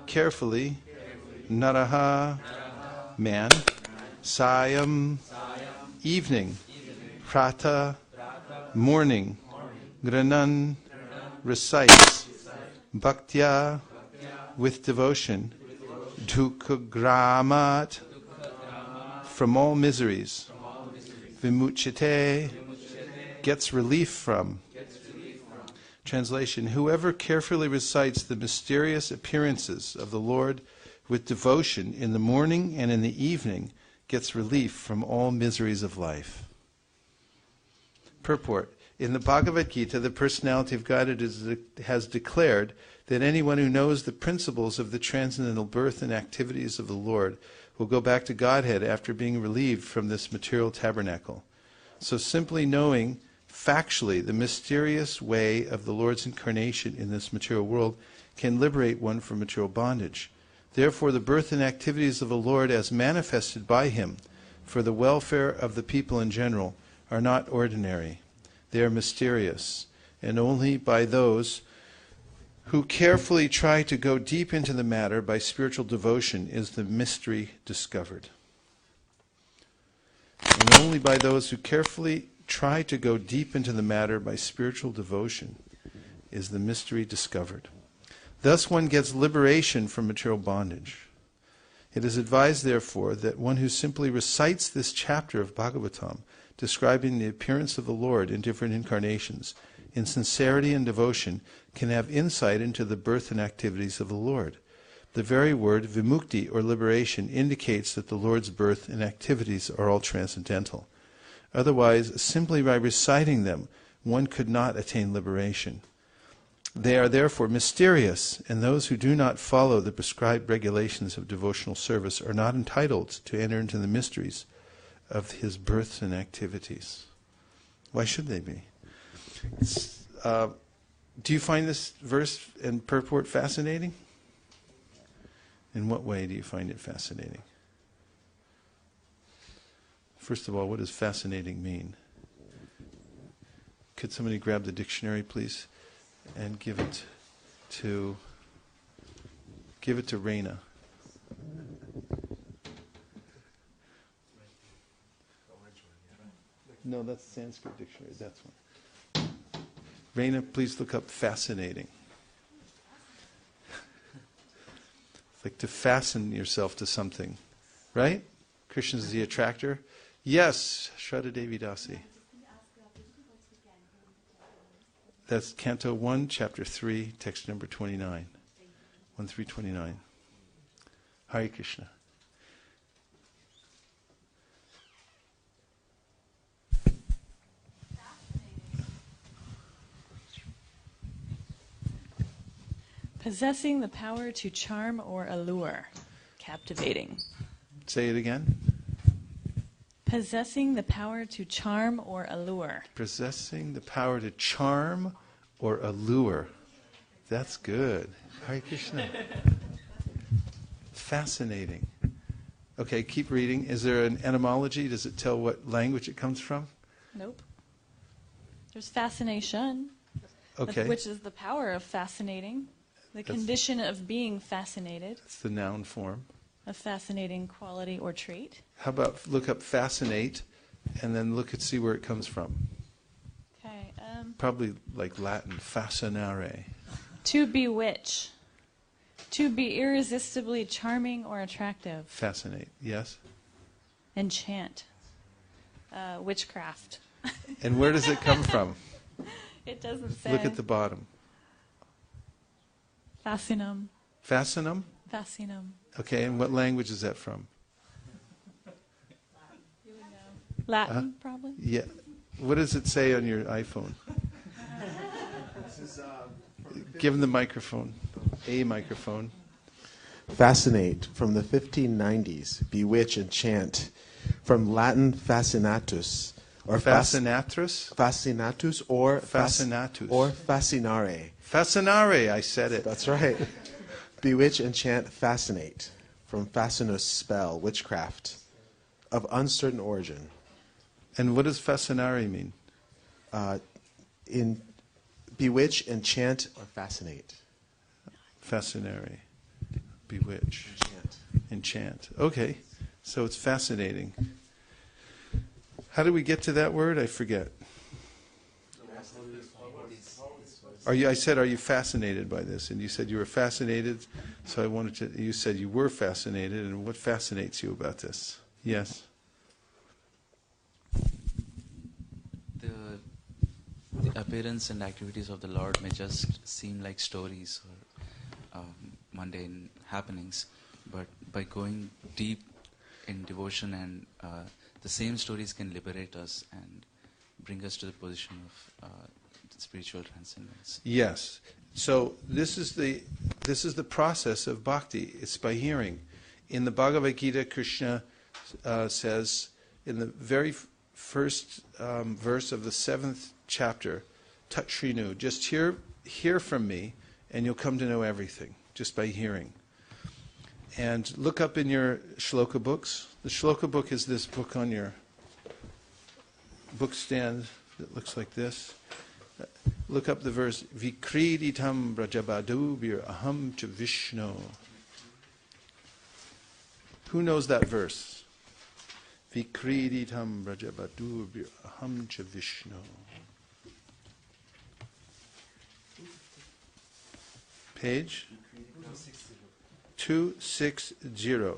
Carefully. Naraha, man. Sayam, evening. Prata, morning. Granan, recites. Bhaktya, with devotion. Dukkhagramat, from all miseries. Vimuchyate, gets relief from. Translation: whoever carefully recites the mysterious appearances of the Lord with devotion in the morning and in the evening gets relief from all miseries of life. Purport: in the Bhagavad Gita, the personality of God has declared that anyone who knows the principles of the transcendental birth and activities of the Lord will go back to Godhead after being relieved from this material tabernacle. So simply knowing factually the mysterious way of the Lord's incarnation in this material world can liberate one from material bondage. Therefore, the birth and activities of the Lord as manifested by Him for the welfare of the people in general are not ordinary. They are mysterious, and only by those who carefully try to go deep into the matter by spiritual devotion is the mystery discovered. And only by those who carefully try to go deep into the matter by spiritual devotion is the mystery discovered. Thus one gets liberation from material bondage. It is advised, therefore, that one who simply recites this chapter of Bhagavatam, describing the appearance of the Lord in different incarnations, in sincerity and devotion, can have insight into the birth and activities of the Lord. The very word vimukti, or liberation, indicates that the Lord's birth and activities are all transcendental. Otherwise, simply by reciting them, one could not attain liberation. They are therefore mysterious, and those who do not follow the prescribed regulations of devotional service are not entitled to enter into the mysteries of His births and activities. Why should they be? Do you find this verse and purport fascinating? In what way do you find it fascinating? First of all, what does fascinating mean? Could somebody grab the dictionary, please, and give it to Raina? No, that's Sanskrit dictionary. That's one. Raina, please look up fascinating. Like to fasten yourself to something, right? Krishna is the attractor. Yes, Shraddha Devi Dasi. That's Canto 1, Chapter 3, text number 29. 1-329. Hare Krishna. Possessing the power to charm or allure. Captivating. Say it again. Possessing the power to charm or allure. Possessing the power to charm or allure. That's good. Hare Krishna. Fascinating. Okay, keep reading. Is there an etymology? Does it tell what language it comes from? Nope. There's fascination, Okay. which is the power of fascinating. The condition of being fascinated. That's the noun form. A fascinating quality or trait. How about look up fascinate and then look and see where it comes from? Okay. Probably like Latin, fascinare. To bewitch. To be irresistibly charming or attractive. Fascinate, yes? Enchant. Witchcraft. And where does it come from? It doesn't say. Look at the bottom. Fascinum. Fascinum? Fascinum. Okay, and what language is that from? You would know. Latin, probably? Yeah. What does it say on your iPhone? Give him the microphone. A microphone. Fascinate, from the 1590s. Bewitch, enchant. From Latin fascinatus. Or Fascinatus? Fascinatus or Fascinatus. Or fascinare. Fascinare, I said it. That's right. Bewitch, enchant, fascinate. From fascinus, spell, witchcraft. Of uncertain origin. And what does fascinare mean? In bewitch, enchant, or fascinate. Fascinare. Bewitch. Enchant. Enchant. Okay. So it's fascinating. How did we get to that word? I forget. I said, are you fascinated by this? And you said you were fascinated. So I wanted to, you said you were fascinated. And what fascinates you about this? Yes? The appearance and activities of the Lord may just seem like stories or mundane happenings. But by going deep in devotion and the same stories can liberate us and bring us to the position of spiritual transcendence. Yes. So this is the process of bhakti. It's by hearing. In the Bhagavad Gita, Krishna says in the very first verse of the 7th chapter, Tat Shrinu, just hear from me, and you'll come to know everything just by hearing. And look up in your shloka books. The shloka book is this book on your book stand that looks like this. Look up the verse, Vikriditam Brajabadubir Aham Cha Vishnu. Who knows that verse? Vikriditam Brajabadubir Aham Cha Vishnu. Page 260.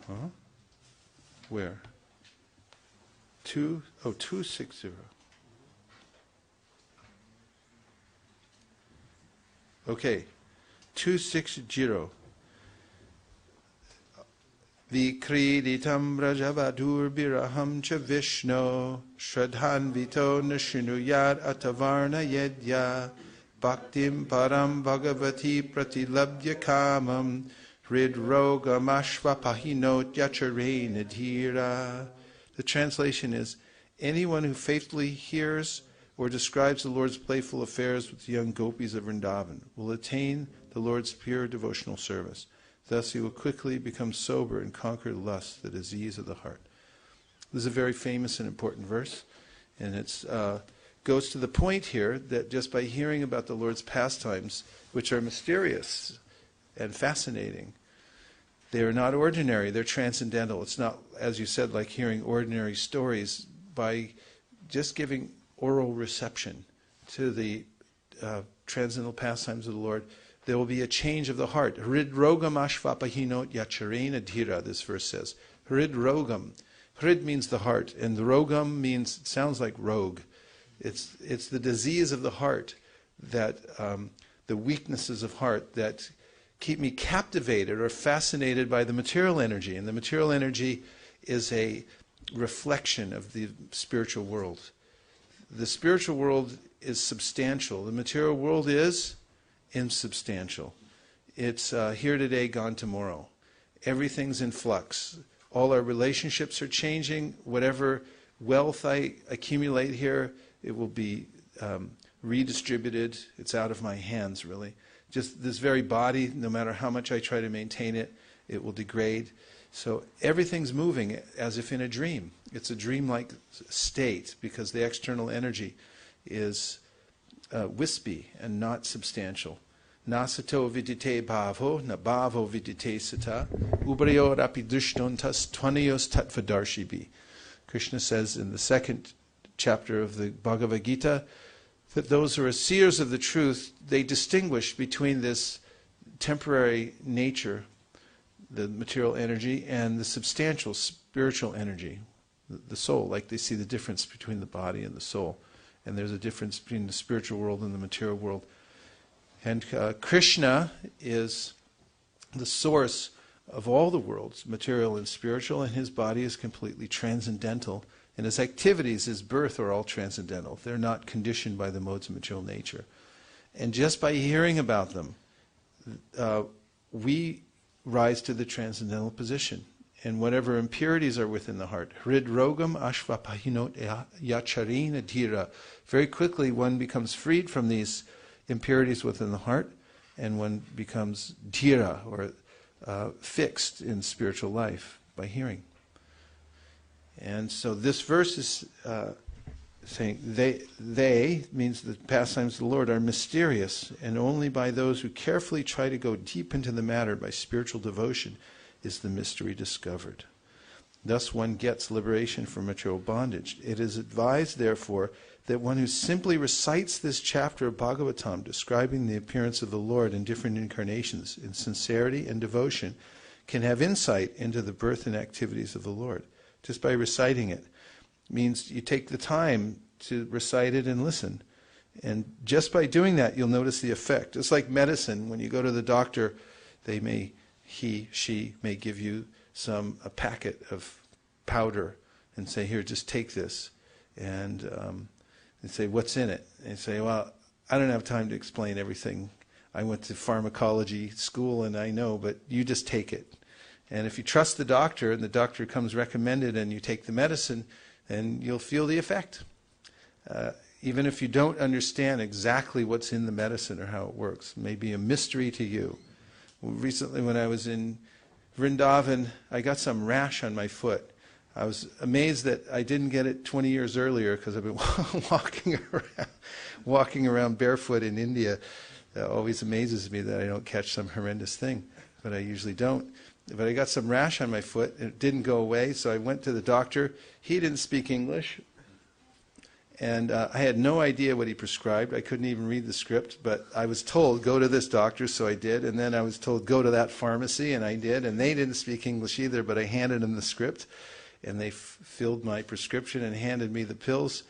Huh? Where? 260. Okay. 260. Vikriditam Brajabadur Biraham Cha Vishno Shradhan Vito Nashinuyad Atavarna Yedya Bhaktim Param Bhagavati Pratilabhya Kamam Hridroga Mashva Pahinot Yachare Nadhira. The translation is, anyone who faithfully hears or describes the Lord's playful affairs with the young gopis of Vrindavan will attain the Lord's pure devotional service. Thus he will quickly become sober and conquer lust, the disease of the heart. This is a very famous and important verse, and it goes to the point here that just by hearing about the Lord's pastimes, which are mysterious and fascinating, they are not ordinary, they're transcendental. It's not, as you said, like hearing ordinary stories. By just giving oral reception to the transcendental pastimes of the Lord, there will be a change of the heart. Hrid rogam ashvapahinot yacharena dhira, this verse says. Hrid rogam. Hrid means the heart, and the rogam means, it sounds like rogue. It's the disease of the heart, that the weaknesses of heart that keep me captivated or fascinated by the material energy. And the material energy is a reflection of the spiritual world. The spiritual world is substantial. The material world is insubstantial. It's here today, gone tomorrow. Everything's in flux. All our relationships are changing. Whatever wealth I accumulate here, it will be redistributed. It's out of my hands, really. Just this very body, no matter how much I try to maintain it, it will degrade. So everything's moving as if in a dream. It's a dreamlike state because the external energy is wispy and not substantial. Nasato vidite bhavo, na bhavo vidite sata, ubrayor api drishnontas tvanayos tattvadarshibhi. Krishna says in the 2nd chapter of the Bhagavad Gita that those who are seers of the truth, they distinguish between this temporary nature, the material energy, and the substantial spiritual energy, the soul. Like they see the difference between the body and the soul. And there's a difference between the spiritual world and the material world. And Krishna is the source of all the worlds, material and spiritual, and his body is completely transcendental. And his activities, his birth, are all transcendental. They're not conditioned by the modes of material nature. And just by hearing about them, we rise to the transcendental position. And whatever impurities are within the heart, hrid rogam ashvapahinot yacharena dhira. Very quickly one becomes freed from these impurities within the heart, and one becomes dhira, or fixed in spiritual life by hearing. And so this verse is saying they means the pastimes of the Lord are mysterious, and only by those who carefully try to go deep into the matter by spiritual devotion is the mystery discovered. Thus one gets liberation from material bondage. It is advised, therefore, that one who simply recites this chapter of Bhagavatam describing the appearance of the Lord in different incarnations in sincerity and devotion can have insight into the birth and activities of the Lord. Just by reciting it means you take the time to recite it and listen. And just by doing that, you'll notice the effect. It's like medicine. When you go to the doctor, she may give you a packet of powder and say, here, just take this. And they say, what's in it? And you say, well, I don't have time to explain everything. I went to pharmacology school and I know, but you just take it. And if you trust the doctor and the doctor comes recommended and you take the medicine, then you'll feel the effect. Even if you don't understand exactly what's in the medicine or how it works, it may be a mystery to you. Recently when I was in Vrindavan, I got some rash on my foot. I was amazed that I didn't get it 20 years earlier because I've been walking around barefoot in India. It always amazes me that I don't catch some horrendous thing, but I usually don't. But I got some rash on my foot, and it didn't go away, so I went to the doctor. He didn't speak English, and I had no idea what he prescribed. I couldn't even read the script, but I was told, go to this doctor, so I did, and then I was told, go to that pharmacy, and I did, and they didn't speak English either, but I handed them the script, and they filled my prescription and handed me the pills,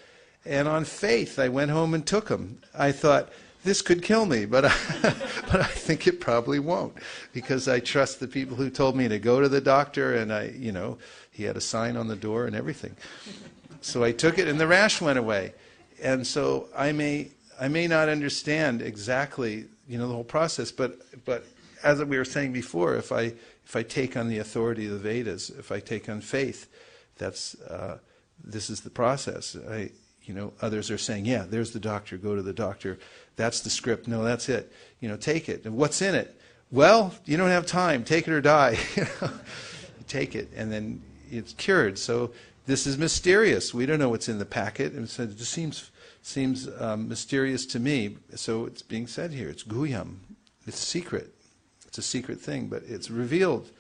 and on faith, I went home and took them. I thought, this could kill me, but I think it probably won't, because I trust the people who told me to go to the doctor, and he had a sign on the door and everything. So I took it, and the rash went away. And so I may not understand exactly, the whole process, but as we were saying before, if I take on the authority of the Vedas, if I take on faith, this is the process. Others are saying, yeah, there's the doctor, go to the doctor. That's the script. No, that's it. Take it. And what's in it? Well, you don't have time. Take it or die. Take it, and then it's cured. So this is mysterious. We don't know what's in the packet, and so it just seems mysterious to me. So it's being said here. It's guyam. It's secret. It's a secret thing, but it's revealed.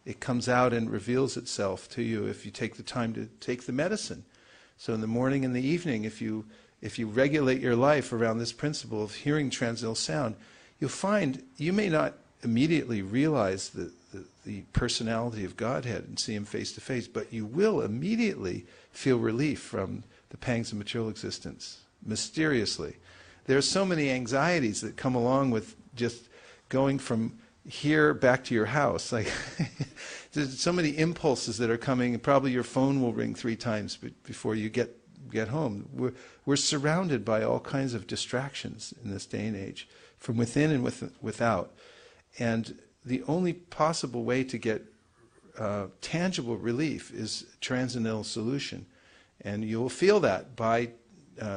It comes out and reveals itself to you if you take the time to take the medicine. So in the morning and the evening, if you regulate your life around this principle of hearing transcendental sound, you'll find you may not immediately realize the personality of Godhead and see Him face to face, but you will immediately feel relief from the pangs of material existence, mysteriously. There are so many anxieties that come along with just going from here back to your house. Like there's so many impulses that are coming, and probably your phone will ring 3 times before you get home. We're surrounded by all kinds of distractions in this day and age, from within and without. And the only possible way to get tangible relief is transcendental solution. And you'll feel that by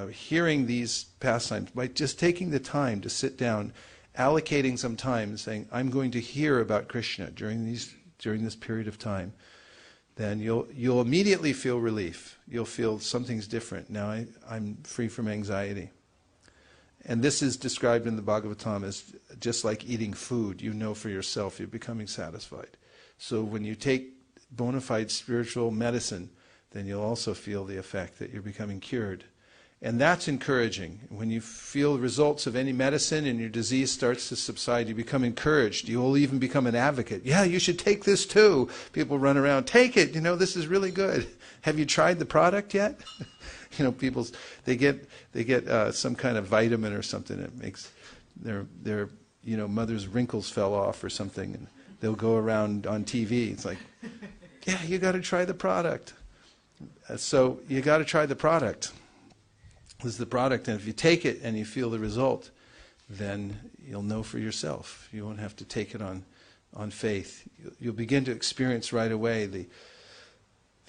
hearing these pastimes, by just taking the time to sit down, allocating some time and saying, I'm going to hear about Krishna during this period of time. Then you'll immediately feel relief. You'll feel something's different. Now I'm free from anxiety. And this is described in the Bhagavatam as just like eating food. You know for yourself you're becoming satisfied. So when you take bona fide spiritual medicine, then you'll also feel the effect that you're becoming cured. And that's encouraging. When you feel results of any medicine and your disease starts to subside, you become encouraged. You will even become an advocate. Yeah, you should take this too. People run around, take it, this is really good. Have you tried the product yet? They get some kind of vitamin or something that makes their mother's wrinkles fell off or something, and they'll go around on TV. It's like, yeah, you got to try the product. So you got to try the product. This is the product, and if you take it and you feel the result, then you'll know for yourself. You won't have to take it on faith. You'll begin to experience right away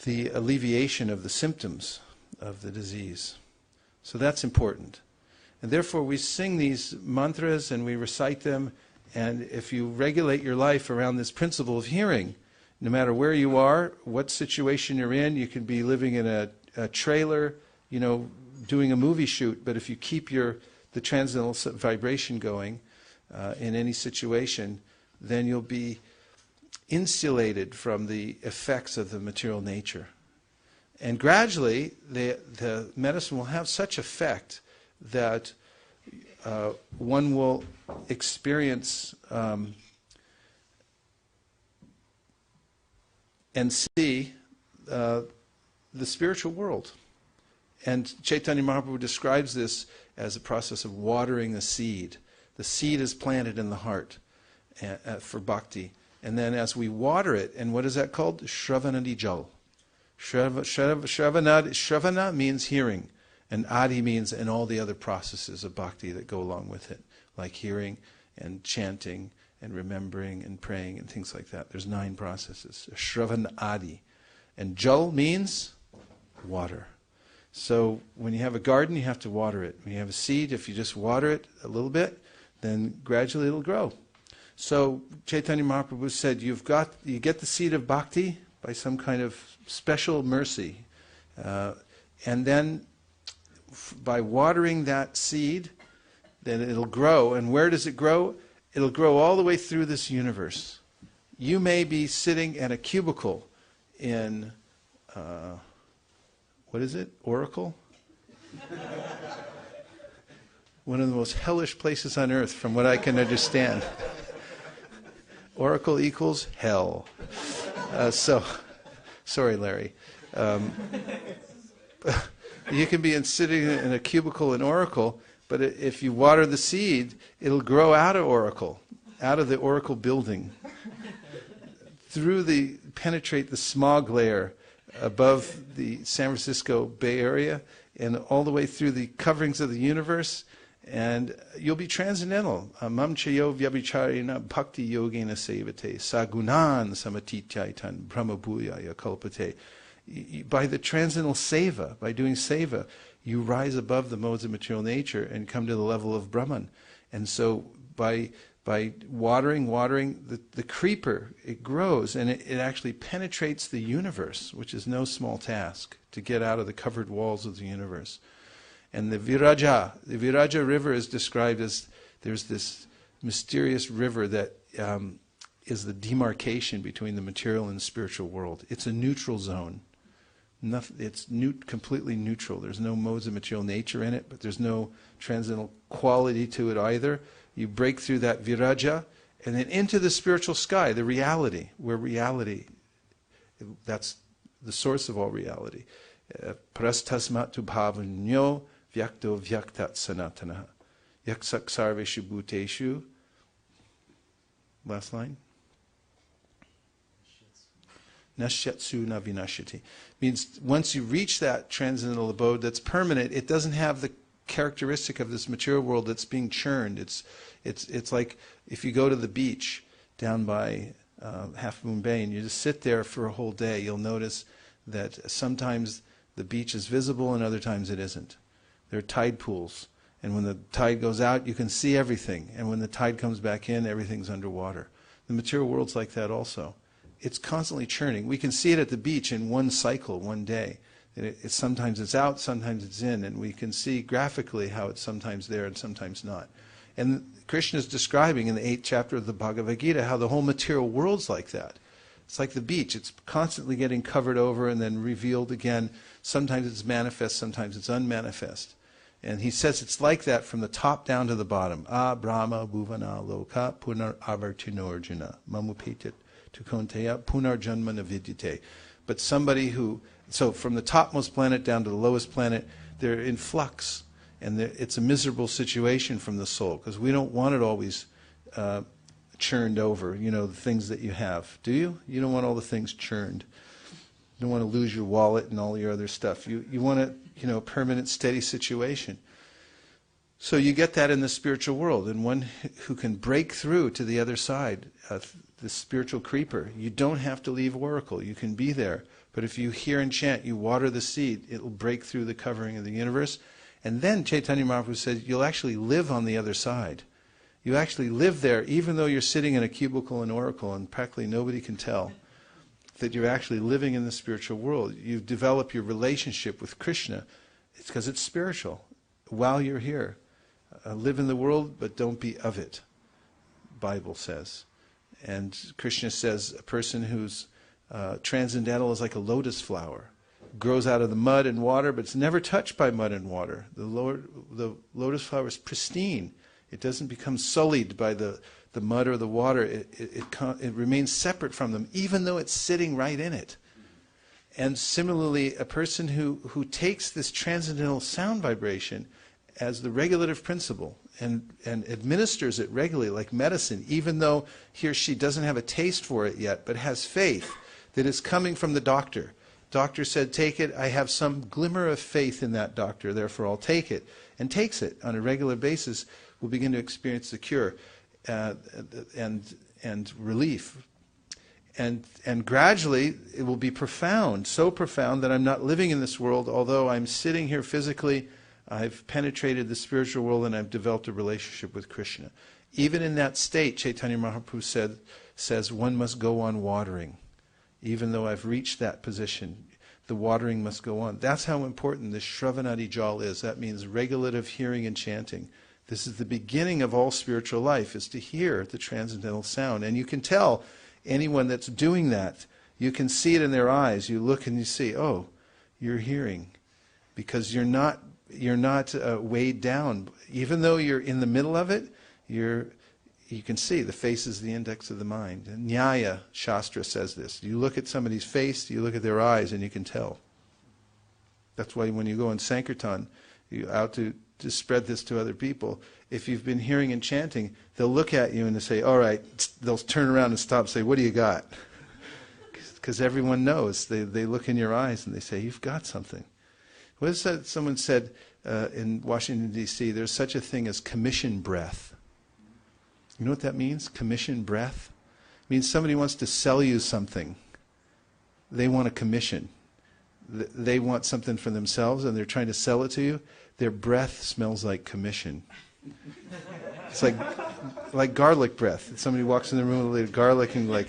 the alleviation of the symptoms of the disease. So that's important. And therefore we sing these mantras and we recite them, and if you regulate your life around this principle of hearing, no matter where you are, what situation you're in, you can be living in a trailer, doing a movie shoot, but if you keep the transcendental vibration going in any situation, then you'll be insulated from the effects of the material nature. And gradually, the medicine will have such effect that one will experience and see the spiritual world. And Chaitanya Mahaprabhu describes this as a process of watering a seed. The seed is planted in the heart for bhakti. And then as we water it, and what is that called? Shravanadi Jal. Shravana means hearing, and adi means and all the other processes of bhakti that go along with it, like hearing and chanting and remembering and praying and things like that. There's 9 processes. Shravan adi. And jal means water. So when you have a garden, you have to water it. When you have a seed, if you just water it a little bit, then gradually it'll grow. So Chaitanya Mahaprabhu said, you get the seed of bhakti by some kind of special mercy. And then by watering that seed, then it'll grow. And where does it grow? It'll grow all the way through this universe. You may be sitting at a cubicle in, what is it? Oracle? One of the most hellish places on earth, from what I can understand. Oracle equals hell. Sorry, Larry. You can be sitting in a cubicle in Oracle, but if you water the seed, it'll grow out of Oracle, out of the Oracle building, penetrate the smog layer above the San Francisco Bay Area, and all the way through the coverings of the universe, and you'll be transcendental. Mam chayo vyabhicharina bhakti yogena sevate sagunan samatityaitan brahmabhuyaya kalpate. By the transcendental seva, by doing seva, you rise above the modes of material nature and come to the level of Brahman. And so by watering the creeper, it grows, and it actually penetrates the universe, which is no small task, to get out of the covered walls of the universe. And the Viraja river is described as, there's this mysterious river that is the demarcation between the material and the spiritual world. It's a neutral zone. It's completely neutral. There's no modes of material nature in it, but there's no transcendental quality to it either. You break through that viraja, and then into the spiritual sky, the reality, where reality, that's the source of all reality. Prastasmat tu bhavanyo vyakto vyaktat sanatana. Yaksak sarveshu bhuteshu. Last line. Nashyatsu na vinashyati. Means once you reach that transcendental abode that's permanent, it doesn't have the characteristic of this material world that's being churned. It's like if you go to the beach down by Half Moon Bay and you just sit there for a whole day, you'll notice that sometimes the beach is visible and other times it isn't. There are tide pools, and when the tide goes out, you can see everything, and when the tide comes back in, everything's underwater. The material world's like that also. It's constantly churning. We can see it at the beach in one cycle, one day. Sometimes it's out, sometimes it's in, and we can see graphically how it's sometimes there and sometimes not. And Krishna is describing in the 8th chapter of the Bhagavad Gita how the whole material world's like that. It's like the beach. It's constantly getting covered over and then revealed again. Sometimes it's manifest, sometimes it's unmanifest. And he says it's like that from the top down to the bottom. Brahma bhuvana loka punar avartinorjuna mamupetit tukonteya punar janmana vidyate. But somebody so from the topmost planet down to the lowest planet, they're in flux. And it's a miserable situation from the soul, because we don't want it always churned over, the things that you have. Do you? You don't want all the things churned. You don't want to lose your wallet and all your other stuff. You want a permanent, steady situation. So you get that in the spiritual world. And one who can break through to the other side, the spiritual creeper, you don't have to leave Oracle. You can be there. But if you hear and chant, you water the seed, it will break through the covering of the universe. And then Chaitanya Mahaprabhu said, you'll actually live on the other side. You actually live there, even though you're sitting in a cubicle in Oracle and practically nobody can tell that you're actually living in the spiritual world. You develop your relationship with Krishna It's because it's spiritual. While you're here, live in the world, but don't be of it, Bible says. And Krishna says a person who's transcendental is like a lotus flower. Grows out of the mud and water, but it's never touched by mud and water. The lotus flower is pristine. It doesn't become sullied by the mud or the water. It remains separate from them, even though it's sitting right in it. And similarly, a person who takes this transcendental sound vibration as the regulative principle and administers it regularly like medicine, even though he or she doesn't have a taste for it yet, but has faith that it's coming from the doctor. Doctor said, take it. I have some glimmer of faith in that doctor, therefore I'll take it. And takes it on a regular basis, will begin to experience the cure and relief. And gradually, it will be profound, so profound that I'm not living in this world, although I'm sitting here physically, I've penetrated the spiritual world and I've developed a relationship with Krishna. Even in that state, Chaitanya Mahaprabhu says one must go on watering. Even though I've reached that position, the watering must go on. That's how important this Shravanadi Jal is. That means regulative hearing and chanting. This is the beginning of all spiritual life, is to hear the transcendental sound. And you can tell anyone that's doing that, you can see it in their eyes. You look and you see, oh, you're hearing. Because you're not weighed down. Even though you're in the middle of it, you can see the face is the index of the mind. And Nyaya Shastra says this. You look at somebody's face, you look at their eyes, and you can tell. That's why when you go in Sankirtan, you're out to spread this to other people. If you've been hearing and chanting, they'll look at you and they'll say, all right, they'll turn around and stop and say, what do you got? Because everyone knows. They look in your eyes and they say, you've got something. What is that? Someone said in Washington, D.C., there's such a thing as commission breath. You know what that means? Commission breath? It means somebody wants to sell you something. They want a commission. They want something for themselves and they're trying to sell it to you. Their breath smells like commission. It's like garlic breath. Somebody walks in the room with a little garlic and like,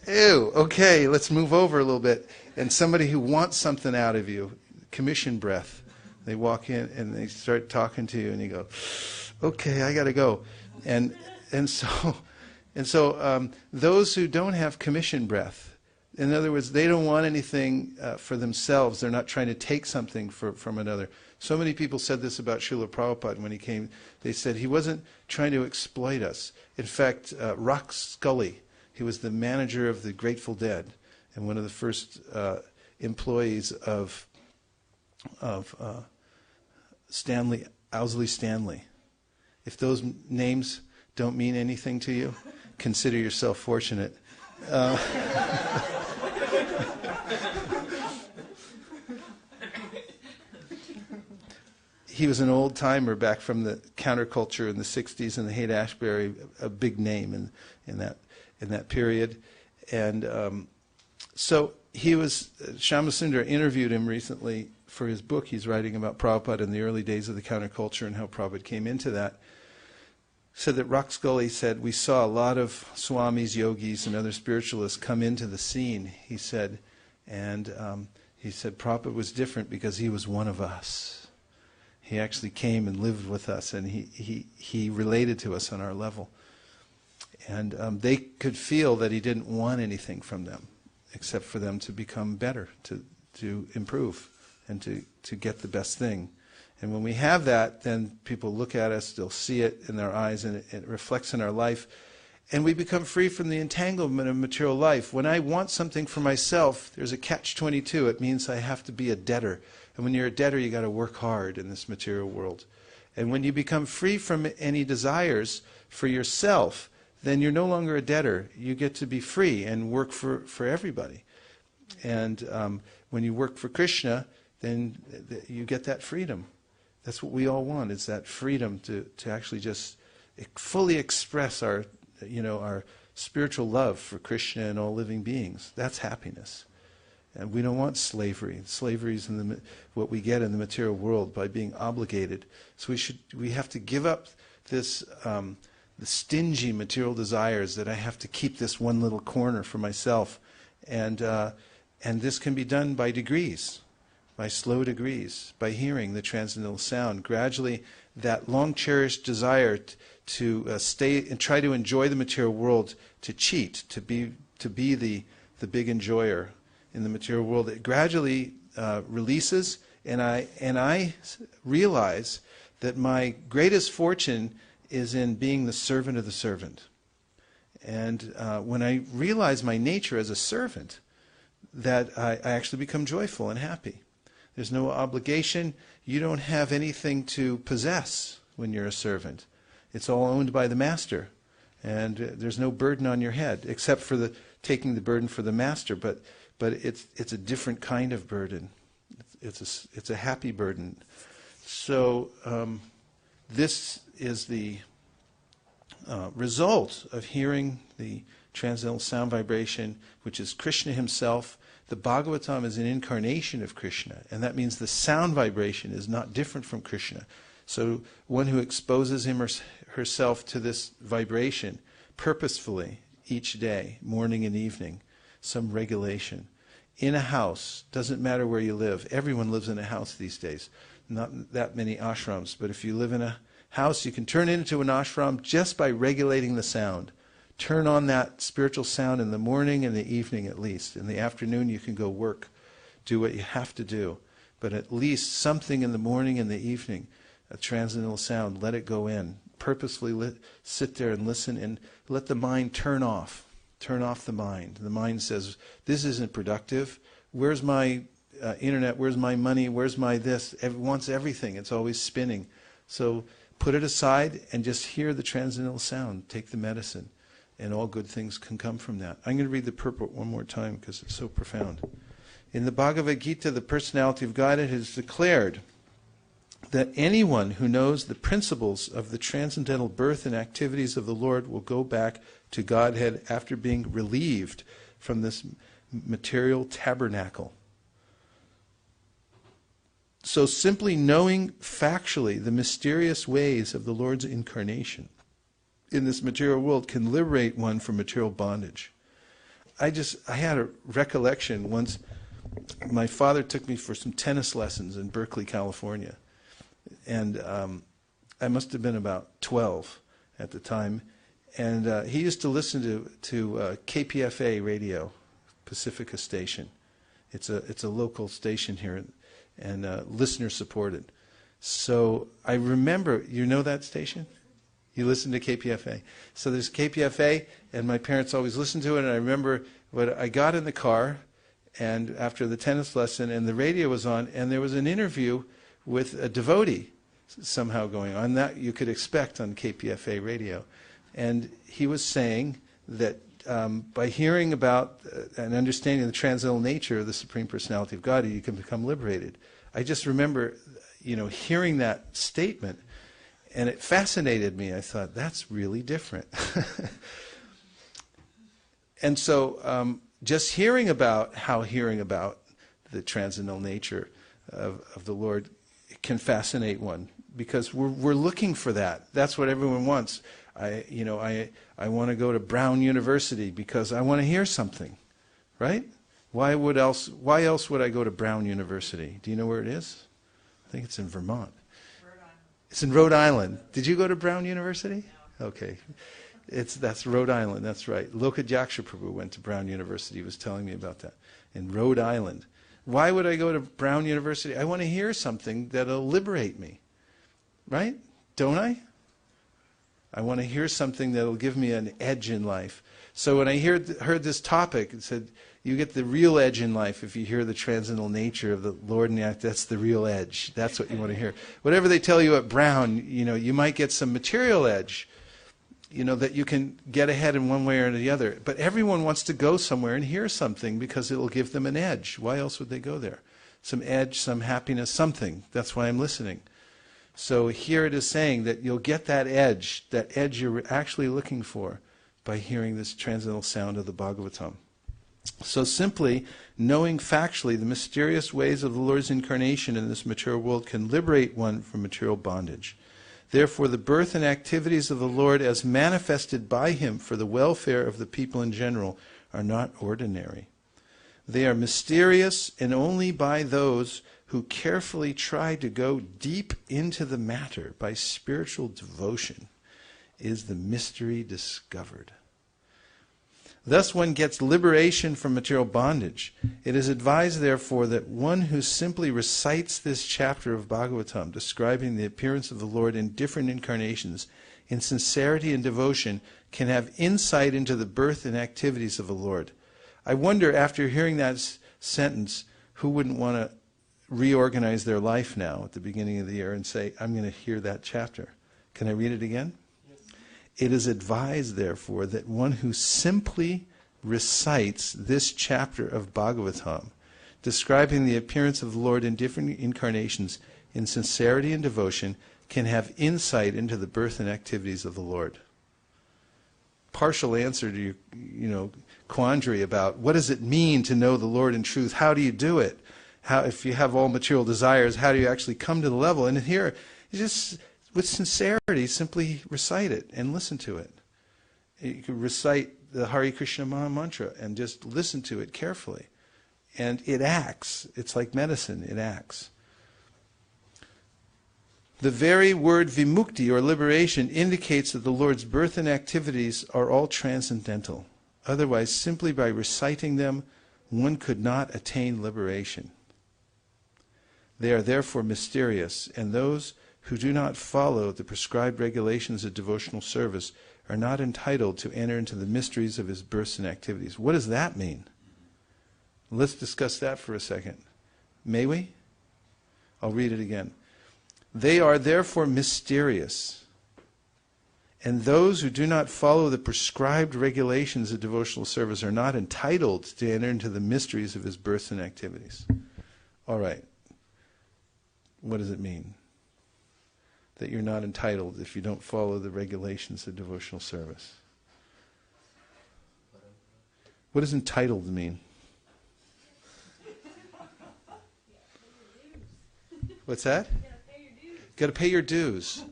ew, okay, let's move over a little bit. And somebody who wants something out of you, commission breath. They walk in and they start talking to you and you go, okay, I got to go. And so those who don't have commission breath, in other words, they don't want anything for themselves. They're not trying to take something from another. So many people said this about Srila Prabhupada when he came. They said he wasn't trying to exploit us. In fact, Rock Scully, he was the manager of the Grateful Dead and one of the first employees of Owsley Stanley. If those names don't mean anything to you, consider yourself fortunate. He was an old timer back from the counterculture in the 60s and the Haight-Ashbury, a big name in that period. And so he was, Shyamasundar interviewed him recently for his book he's writing about Prabhupada in the early days of the counterculture and how Prabhupada came into that. Said that Rock Scully said, we saw a lot of swamis, yogis, and other spiritualists come into the scene, he said, and he said Prabhupada was different because he was one of us. He actually came and lived with us, and he related to us on our level. And they could feel that he didn't want anything from them, except for them to become better, to improve, and to get the best thing. And when we have that, then people look at us, they'll see it in their eyes, and it reflects in our life. And we become free from the entanglement of material life. When I want something for myself, there's a catch-22. It means I have to be a debtor. And when you're a debtor, you got to work hard in this material world. And when you become free from any desires for yourself, then you're no longer a debtor. You get to be free and work for everybody. And when you work for Krishna, then you get that freedom. That's what we all want, is that freedom to actually just fully express our spiritual love for Krishna and all living beings. That's happiness. And we don't want slavery. Slavery is what we get in the material world by being obligated. So we have to give up this the stingy material desires that I have to keep this one little corner for myself. And this can be done by degrees. by slow degrees, by hearing the transcendental sound. Gradually, that long-cherished desire to stay and try to enjoy the material world, to cheat, to be the big enjoyer in the material world, it gradually releases, and I realize that my greatest fortune is in being the servant of the servant. And when I realize my nature as a servant, that I actually become joyful and happy. There's no obligation. You don't have anything to possess when you're a servant. It's all owned by the master. And there's no burden on your head, except for taking the burden for the master. But it's a different kind of burden. It's a happy burden. So this is the result of hearing the transcendental sound vibration, which is Krishna himself. The Bhagavatam is an incarnation of Krishna, and that means the sound vibration is not different from Krishna. So one who exposes him or herself to this vibration purposefully each day, morning and evening, some regulation. In a house, doesn't matter where you live. Everyone lives in a house these days. Not that many ashrams, but if you live in a house, you can turn it into an ashram just by regulating the sound. Turn on that spiritual sound in the morning and the evening at least. In the afternoon you can go work, do what you have to do. But at least something in the morning and the evening, a transcendental sound, let it go in. Purposefully sit there and listen and let the mind turn off. Turn off the mind. The mind says, this isn't productive. Where's my internet? Where's my money? Where's my this? It wants everything. It's always spinning. So put it aside and just hear the transcendental sound. Take the medicine. And all good things can come from that. I'm going to read the purport one more time because it's so profound. In the Bhagavad Gita, the personality of Godhead has declared that anyone who knows the principles of the transcendental birth and activities of the Lord will go back to Godhead after being relieved from this material tabernacle. So simply knowing factually the mysterious ways of the Lord's incarnation in this material world can liberate one from material bondage. I had a recollection once. My father took me for some tennis lessons in Berkeley, California. And I must have been about 12 at the time. And he used to listen to KPFA radio, Pacifica station. It's a local station here, and listener supported. So I remember, you know that station? You listen to KPFA. So there's KPFA, and my parents always listened to it, and I remember when I got in the car, and after the tennis lesson, and the radio was on, and there was an interview with a devotee somehow going on, that you could expect on KPFA radio. And he was saying that by hearing about and understanding the transcendental nature of the Supreme Personality of God, you can become liberated. I just remember, hearing that statement, and it fascinated me. I thought, that's really different. And so just hearing about the transcendental nature of the Lord can fascinate one, because we're looking for that. That's what everyone wants. I want to go to Brown University because I want to hear something, right? Why else would I go to Brown University? Do you know where it is? I think it's in Vermont. It's in Rhode Island. Did you go to Brown University? No. Okay. That's Rhode Island, that's right. Lokajaksha Prabhu went to Brown University. He was telling me about that. In Rhode Island. Why would I go to Brown University? I want to hear something that'll liberate me. Right? Don't I? I want to hear something that'll give me an edge in life. So when I heard this topic, it said, you get the real edge in life if you hear the transcendental nature of the Lord and the act. That's the real edge. That's what you want to hear. Whatever they tell you at Brown, you might get some material edge, that you can get ahead in one way or the other. But everyone wants to go somewhere and hear something because it will give them an edge. Why else would they go there? Some edge, some happiness, something. That's why I'm listening. So here it is saying that you'll get that edge you're actually looking for by hearing this transcendental sound of the Bhagavatam. So simply knowing factually the mysterious ways of the Lord's incarnation in this material world can liberate one from material bondage. Therefore, the birth and activities of the Lord as manifested by Him for the welfare of the people in general are not ordinary. They are mysterious, and only by those who carefully try to go deep into the matter by spiritual devotion is the mystery discovered. Thus one gets liberation from material bondage. It is advised, therefore, that one who simply recites this chapter of Bhagavatam, describing the appearance of the Lord in different incarnations, in sincerity and devotion, can have insight into the birth and activities of the Lord. I wonder, after hearing that sentence, who wouldn't want to reorganize their life now at the beginning of the year and say, I'm going to hear that chapter. Can I read it again? It is advised, therefore, that one who simply recites this chapter of Bhagavatam, describing the appearance of the Lord in different incarnations in sincerity and devotion, can have insight into the birth and activities of the Lord. Partial answer to your quandary about what does it mean to know the Lord in truth? How do you do it? How, if you have all material desires, how do you actually come to the level? And here, just with sincerity, simply recite it and listen to it. You can recite the Hare Krishna Maha Mantra and just listen to it carefully. And it acts. It's like medicine. It acts. The very word vimukti, or liberation, indicates that the Lord's birth and activities are all transcendental. Otherwise, simply by reciting them, one could not attain liberation. They are therefore mysterious, and those who do not follow the prescribed regulations of devotional service are not entitled to enter into the mysteries of his births and activities. What does that mean? Let's discuss that for a second. May we? I'll read it again. They are therefore mysterious, and those who do not follow the prescribed regulations of devotional service are not entitled to enter into the mysteries of his births and activities. All right. What does it mean? That you're not entitled if you don't follow the regulations of devotional service. What does entitled mean? What's that? Got to pay your dues.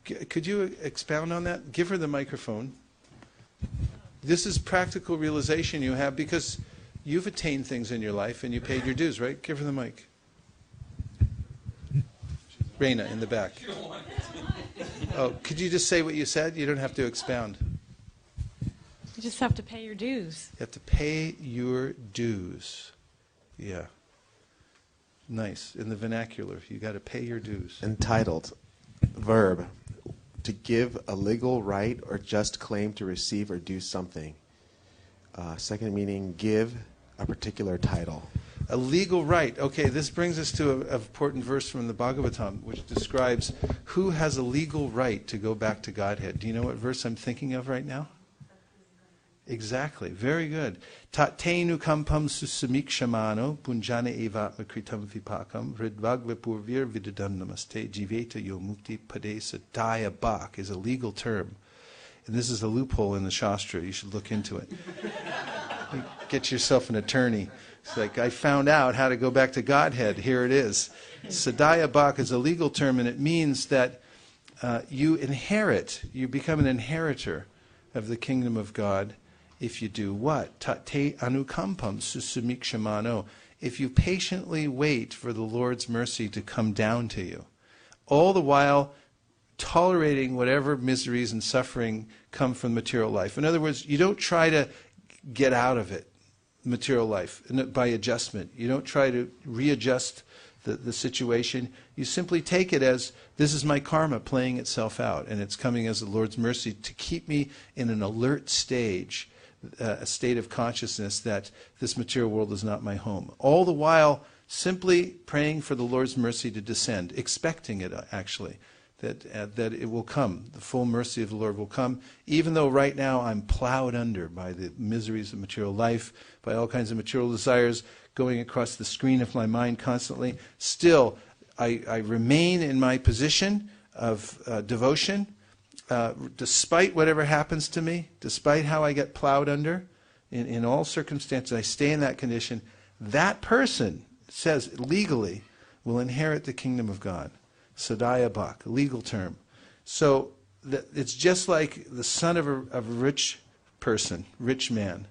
Could you expound on that? Give her the microphone. This is practical realization you have because you've attained things in your life and you paid your dues, right? Give her the mic. Raina in the back. Oh, could you just say what you said? You don't have to expound. You just have to pay your dues. You have to pay your dues. Yeah. Nice. In the vernacular, you got to pay your dues. Entitled. Verb. To give a legal right or just claim to receive or do something. Second meaning, give a particular title. A legal right. Okay, this brings us to an important verse from the Bhagavatam, which describes who has a legal right to go back to Godhead. Do you know what verse I'm thinking of right now? Exactly. Very good. Tatenu kampam susamikshamano punjana evatma kritam vipakam hridvagva purvir vidadam namaste jiveta yo mukti padesa. Daya bak is a legal term. And this is a loophole in the Shastra. You should look into it. You get yourself an attorney. It's like, I found out how to go back to Godhead. Here it is. Sadaya bak is a legal term, and it means that you inherit, you become an inheritor of the kingdom of God if you do what? Tate anukampam susamikshamano. If you patiently wait for the Lord's mercy to come down to you, all the while tolerating whatever miseries and suffering come from material life. In other words, you don't try to get out of it, material life, by adjustment. You don't try to readjust the situation. You simply take it as, this is my karma playing itself out, and it's coming as the Lord's mercy to keep me in an alert stage, a state of consciousness that this material world is not my home. All the while, simply praying for the Lord's mercy to descend, expecting it actually, that it will come. The full mercy of the Lord will come, even though right now I'm plowed under by the miseries of material life, by all kinds of material desires going across the screen of my mind constantly. Still, I remain in my position of devotion, despite whatever happens to me, despite how I get plowed under, in all circumstances, I stay in that condition. That person, it says legally, will inherit the kingdom of God. Sadaya bak, a legal term. So it's just like the son of a rich person, rich man.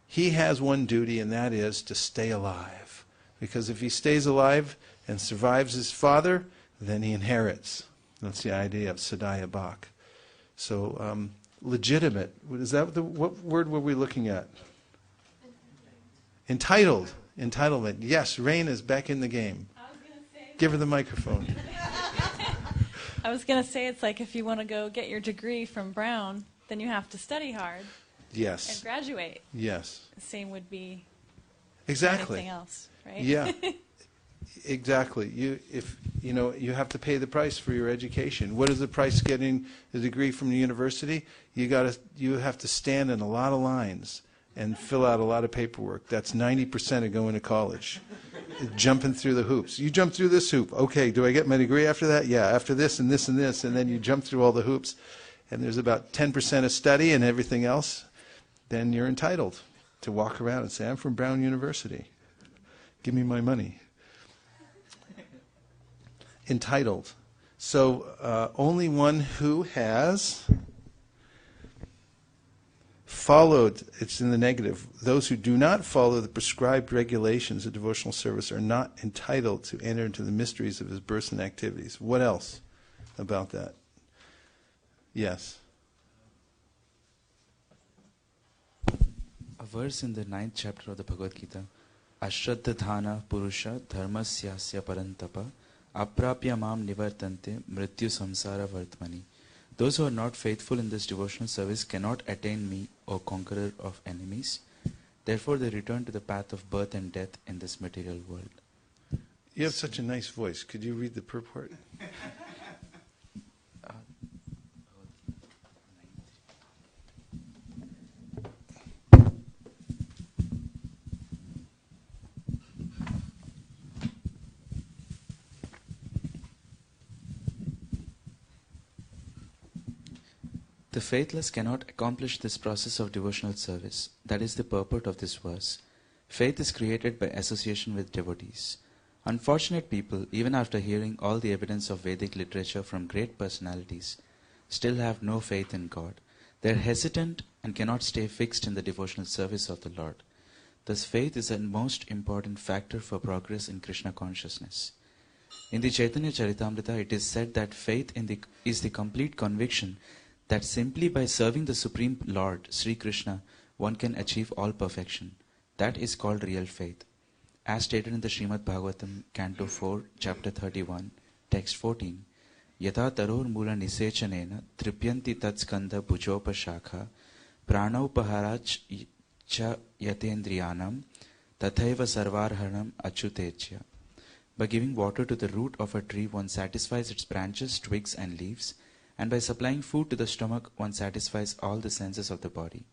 He has one duty, and that is to stay alive. Because if he stays alive and survives his father, then he inherits. That's the idea of Sadaya Bhak. So legitimate. Is that what word were we looking at? Entitled. Entitlement. Yes, Rain is back in the game. Give her the microphone. I was going to say it's like if you want to go get your degree from Brown, then you have to study hard and Yes. graduate. Yes. The same would be for Exactly. anything else, right? Yeah. Exactly. You have to pay the price for your education. What is the price getting a degree from the university? You have to stand in a lot of lines and fill out a lot of paperwork. That's 90% of going to college. Jumping through the hoops. You jump through this hoop. Okay, do I get my degree after that? Yeah, after this and this and this, and then you jump through all the hoops. And there's about 10% of study and everything else. Then you're entitled to walk around and say, I'm from Brown University. Give me my money. Entitled. So only one who has followed, it's in the negative, those who do not follow the prescribed regulations of devotional service are not entitled to enter into the mysteries of his births and activities. What else about that? Yes. A verse in the 9th chapter of the Bhagavad Gita, Ashraddhadhana Purusha Dharmasyasya Parantapa Aprapya Mam Nivartante Mrityu Samsara Vartmani. Those who are not faithful in this devotional service cannot attain me, O conqueror of enemies. Therefore they return to the path of birth and death in this material world. You have such a nice voice. Could you read the purport? The faithless cannot accomplish this process of devotional service. That is the purport of this verse. Faith is created by association with devotees. Unfortunate people, even after hearing all the evidence of Vedic literature from great personalities, still have no faith in God. They are hesitant and cannot stay fixed in the devotional service of the Lord. Thus faith is a most important factor for progress in Krishna consciousness. In the Chaitanya Charitamrita, it is said that faith is the complete conviction that simply by serving the Supreme Lord, Sri Krishna, one can achieve all perfection. That is called real faith. As stated in the Srimad Bhagavatam, Canto 4, Chapter 31, Text 14, Yata taror mula nisechanena tripyanti tatskanda bhujopa shakha pranaupaharach cha yatendriyanam tathaiva sarvarhanam achutechya. By giving water to the root of a tree, one satisfies its branches, twigs and leaves, and by supplying food to the stomach, one satisfies all the senses of the body.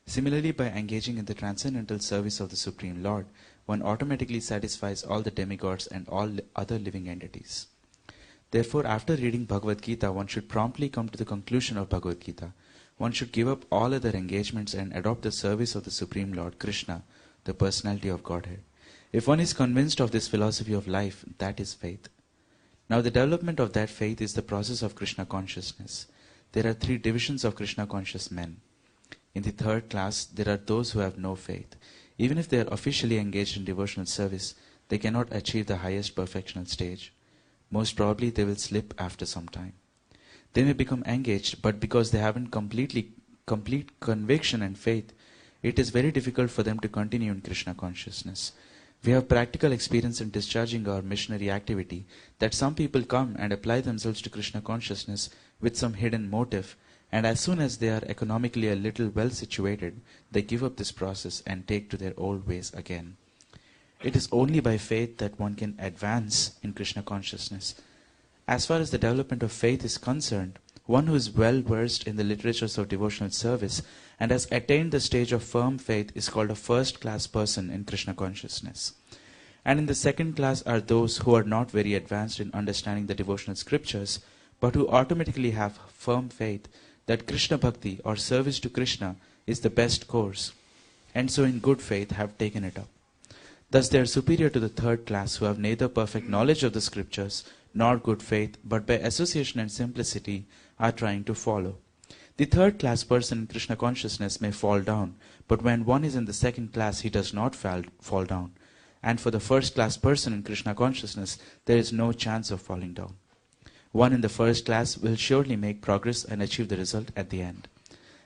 Similarly, by engaging in the transcendental service of the Supreme Lord, one automatically satisfies all the demigods and all other living entities. Therefore, after reading Bhagavad Gita, one should promptly come to the conclusion of Bhagavad Gita. One should give up all other engagements and adopt the service of the Supreme Lord, Krishna, the personality of Godhead. If one is convinced of this philosophy of life, that is faith. Now the development of that faith is the process of Krishna consciousness. There are 3 divisions of Krishna conscious men. In the 3rd class, there are those who have no faith. Even if they are officially engaged in devotional service, they cannot achieve the highest perfectional stage. Most probably they will slip after some time. They may become engaged, but because they haven't complete conviction and faith, it is very difficult for them to continue in Krishna consciousness. We have practical experience in discharging our missionary activity that some people come and apply themselves to Krishna consciousness with some hidden motive, and as soon as they are economically a little well situated, they give up this process and take to their old ways again. It is only by faith that one can advance in Krishna consciousness. As far as the development of faith is concerned, one who is well versed in the literatures of devotional service and has attained the stage of firm faith is called a first-class person in Krishna consciousness. And in the 2nd class are those who are not very advanced in understanding the devotional scriptures, but who automatically have firm faith that Krishna Bhakti or service to Krishna is the best course, and so in good faith have taken it up. Thus they are superior to the 3rd class who have neither perfect knowledge of the scriptures nor good faith, but by association and simplicity are trying to follow. The 3rd class person in Krishna consciousness may fall down, but when one is in the 2nd class, he does not fall down. and for the first-class person in Krishna consciousness, there is no chance of falling down. One in the first class will surely make progress and achieve the result at the end.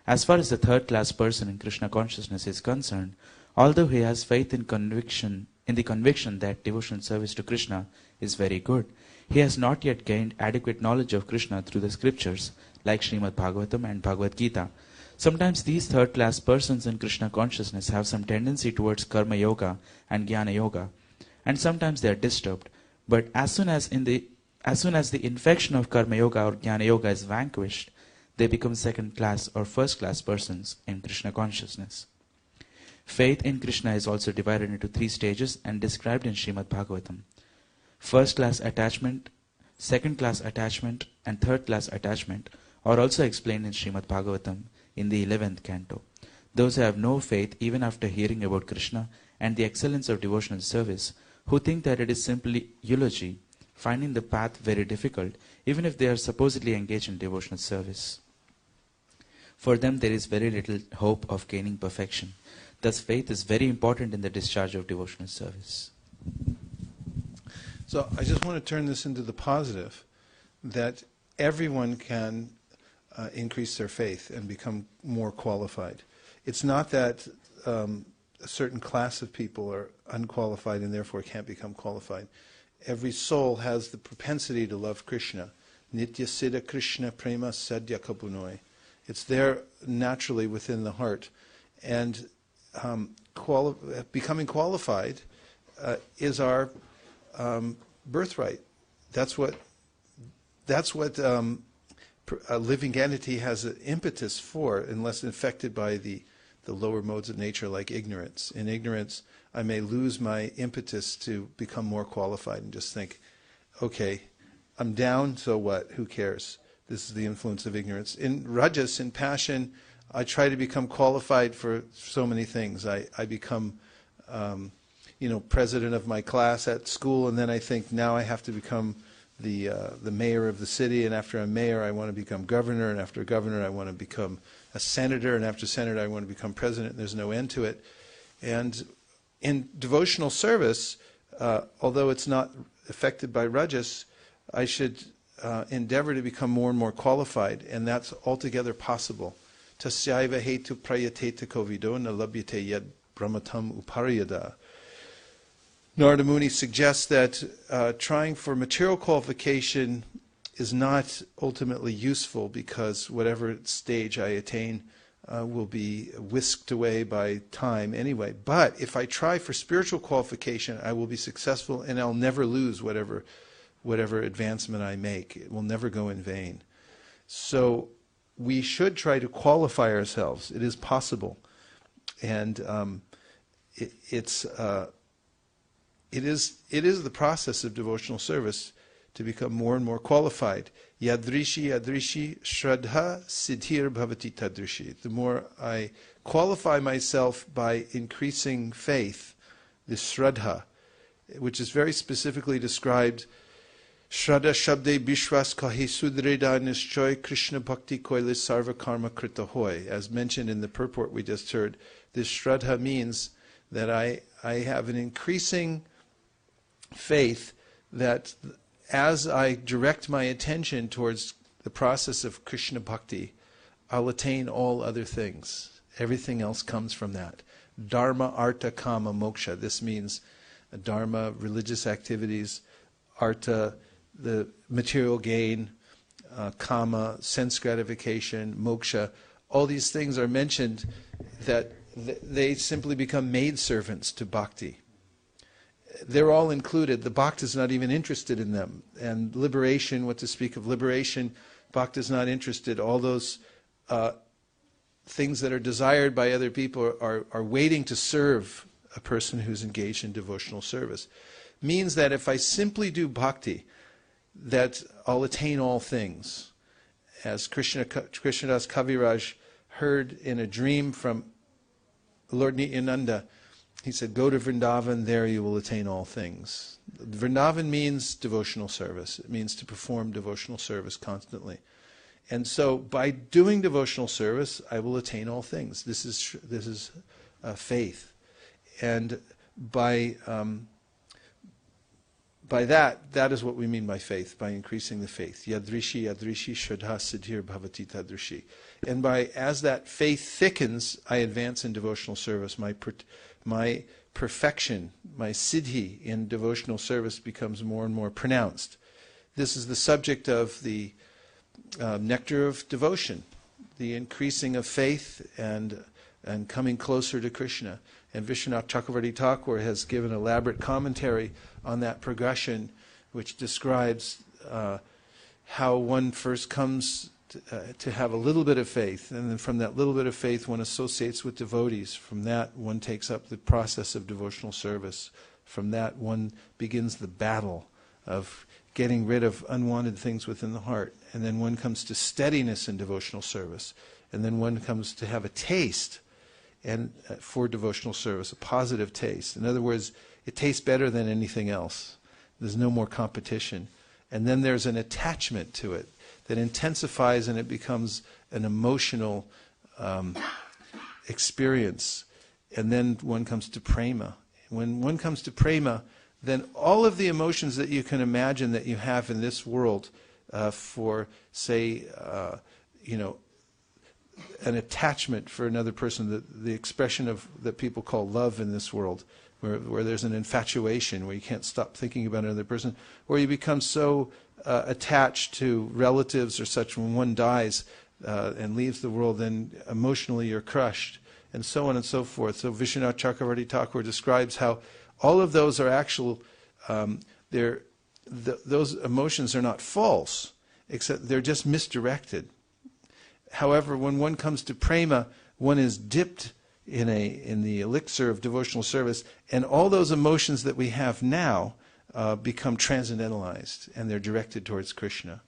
As far as the third-class person in Krishna consciousness is concerned, although he has faith in the conviction that devotional service to Krishna is very good, he has not yet gained adequate knowledge of Krishna through the scriptures like Srimad Bhagavatam and Bhagavad Gita. Sometimes these third-class persons in Krishna consciousness have some tendency towards Karma Yoga and Jnana Yoga, and sometimes they are disturbed. But as soon as the infection of Karma Yoga or Jnana Yoga is vanquished, they become second-class or first-class persons in Krishna consciousness. Faith in Krishna is also divided into 3 stages and described in Srimad Bhagavatam. First-class attachment, second-class attachment, and third-class attachment are also explained in Srimad Bhagavatam in the 11th canto. Those who have no faith even after hearing about Krishna and the excellence of devotional service, who think that it is simply eulogy, finding the path very difficult, even if they are supposedly engaged in devotional service. For them there is very little hope of gaining perfection. Thus faith is very important in the discharge of devotional service. So I just want to turn this into the positive, that everyone can increase their faith and become more qualified. It's not that a certain class of people are unqualified and therefore can't become qualified. Every soul has the propensity to love Krishna. Nitya Siddha Krishna Prema Sadhya Kabunoi. It's there naturally within the heart. And becoming qualified is our birthright. That's what a living entity has an impetus for, unless infected by the lower modes of nature like ignorance. In ignorance, I may lose my impetus to become more qualified and just think, okay, I'm down, so what? Who cares? This is the influence of ignorance. In rajas, in passion, I try to become qualified for so many things. I become president of my class at school, and then I think now I have to become the mayor of the city, and after I'm mayor I want to become governor, and after governor I want to become a senator, and after senator I want to become president, and there's no end to it. And in devotional service, although it's not affected by rajas, I should endeavor to become more and more qualified, and that's altogether possible. Tasyaiva hetu prayateta kovido na labhyate yad brahmatam upariyada. Narada Muni suggests that trying for material qualification is not ultimately useful, because whatever stage I attain will be whisked away by time anyway. But if I try for spiritual qualification, I will be successful, and I'll never lose whatever advancement I make. It will never go in vain. So we should try to qualify ourselves. It is possible. And it is the process of devotional service to become more and more qualified. Yadrishi shraddha siddhir bhavati tadrishi. The more I qualify myself by increasing faith, this shraddha, which is very specifically described, Shraddha Shabde Bishwas Kahi Sudreda Nishchoy Krishna Bhakti Koile Sarva Karma Krita Hoy. As mentioned in the purport we just heard, this Shraddha means that I have an increasing faith that as I direct my attention towards the process of Krishna Bhakti, I'll attain all other things. Everything else comes from that. Dharma, Artha, Kama, Moksha. This means Dharma, religious activities, Artha, the material gain, Kama, sense gratification, Moksha. All these things are mentioned that they simply become maidservants to Bhakti. They're all included. The Bhakta is not even interested in them. And liberation, what to speak of liberation, Bhakta is not interested. All those things that are desired by other people are waiting to serve a person who's engaged in devotional service. Means that if I simply do bhakti, that I'll attain all things. As Krishnadas Kaviraj heard in a dream from Lord Nityananda, he said, go to Vrindavan, there you will attain all things. Vrindavan means devotional service. It means to perform devotional service constantly. And so by doing devotional service, I will attain all things. This is faith. And by that is what we mean by faith, by increasing the faith. Yadrishi, yadrishi, shraddha, siddhir, bhavati, tadrishi. And as that faith thickens, I advance in devotional service. My perfection, my siddhi in devotional service becomes more and more pronounced. This is the subject of the nectar of devotion, the increasing of faith and coming closer to Krishna. And Vishwanath Chakravarti Thakur has given elaborate commentary on that progression, which describes how one first comes to have a little bit of faith, and then from that little bit of faith one associates with devotees. From that one takes up the process of devotional service. From that one begins the battle of getting rid of unwanted things within the heart. And then one comes to steadiness in devotional service. And then one comes to have a taste for devotional service, a positive taste. In other words, it tastes better than anything else. There's no more competition. And then there's an attachment to it that intensifies, and it becomes an emotional experience. And then one comes to prema. When one comes to prema, then all of the emotions that you can imagine that you have in this world for, say, an attachment for another person, the expression of that people call love in this world, where there's an infatuation, where you can't stop thinking about another person, or you become so attached to relatives or such when one dies and leaves the world, then emotionally you're crushed, and so on and so forth. So Vishwanath Chakravarti Thakur describes how all of those are actual, those emotions are not false, except they're just misdirected. However, when one comes to prema, one is dipped in the elixir of devotional service, and all those emotions that we have now become transcendentalized, and they're directed towards Krishna.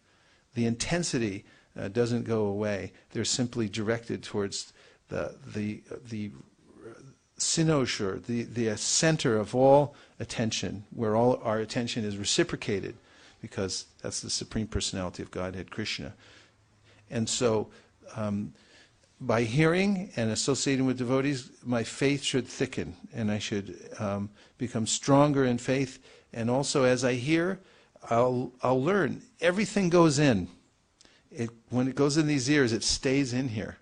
The intensity doesn't go away; they're simply directed towards the cynosure, the center of all attention, where all our attention is reciprocated, because that's the Supreme Personality of Godhead, Krishna. And so, by hearing and associating with devotees, my faith should thicken, and I should become stronger in faith. And also, as I hear, I'll learn. Everything goes in. When it goes in these ears, it stays in here,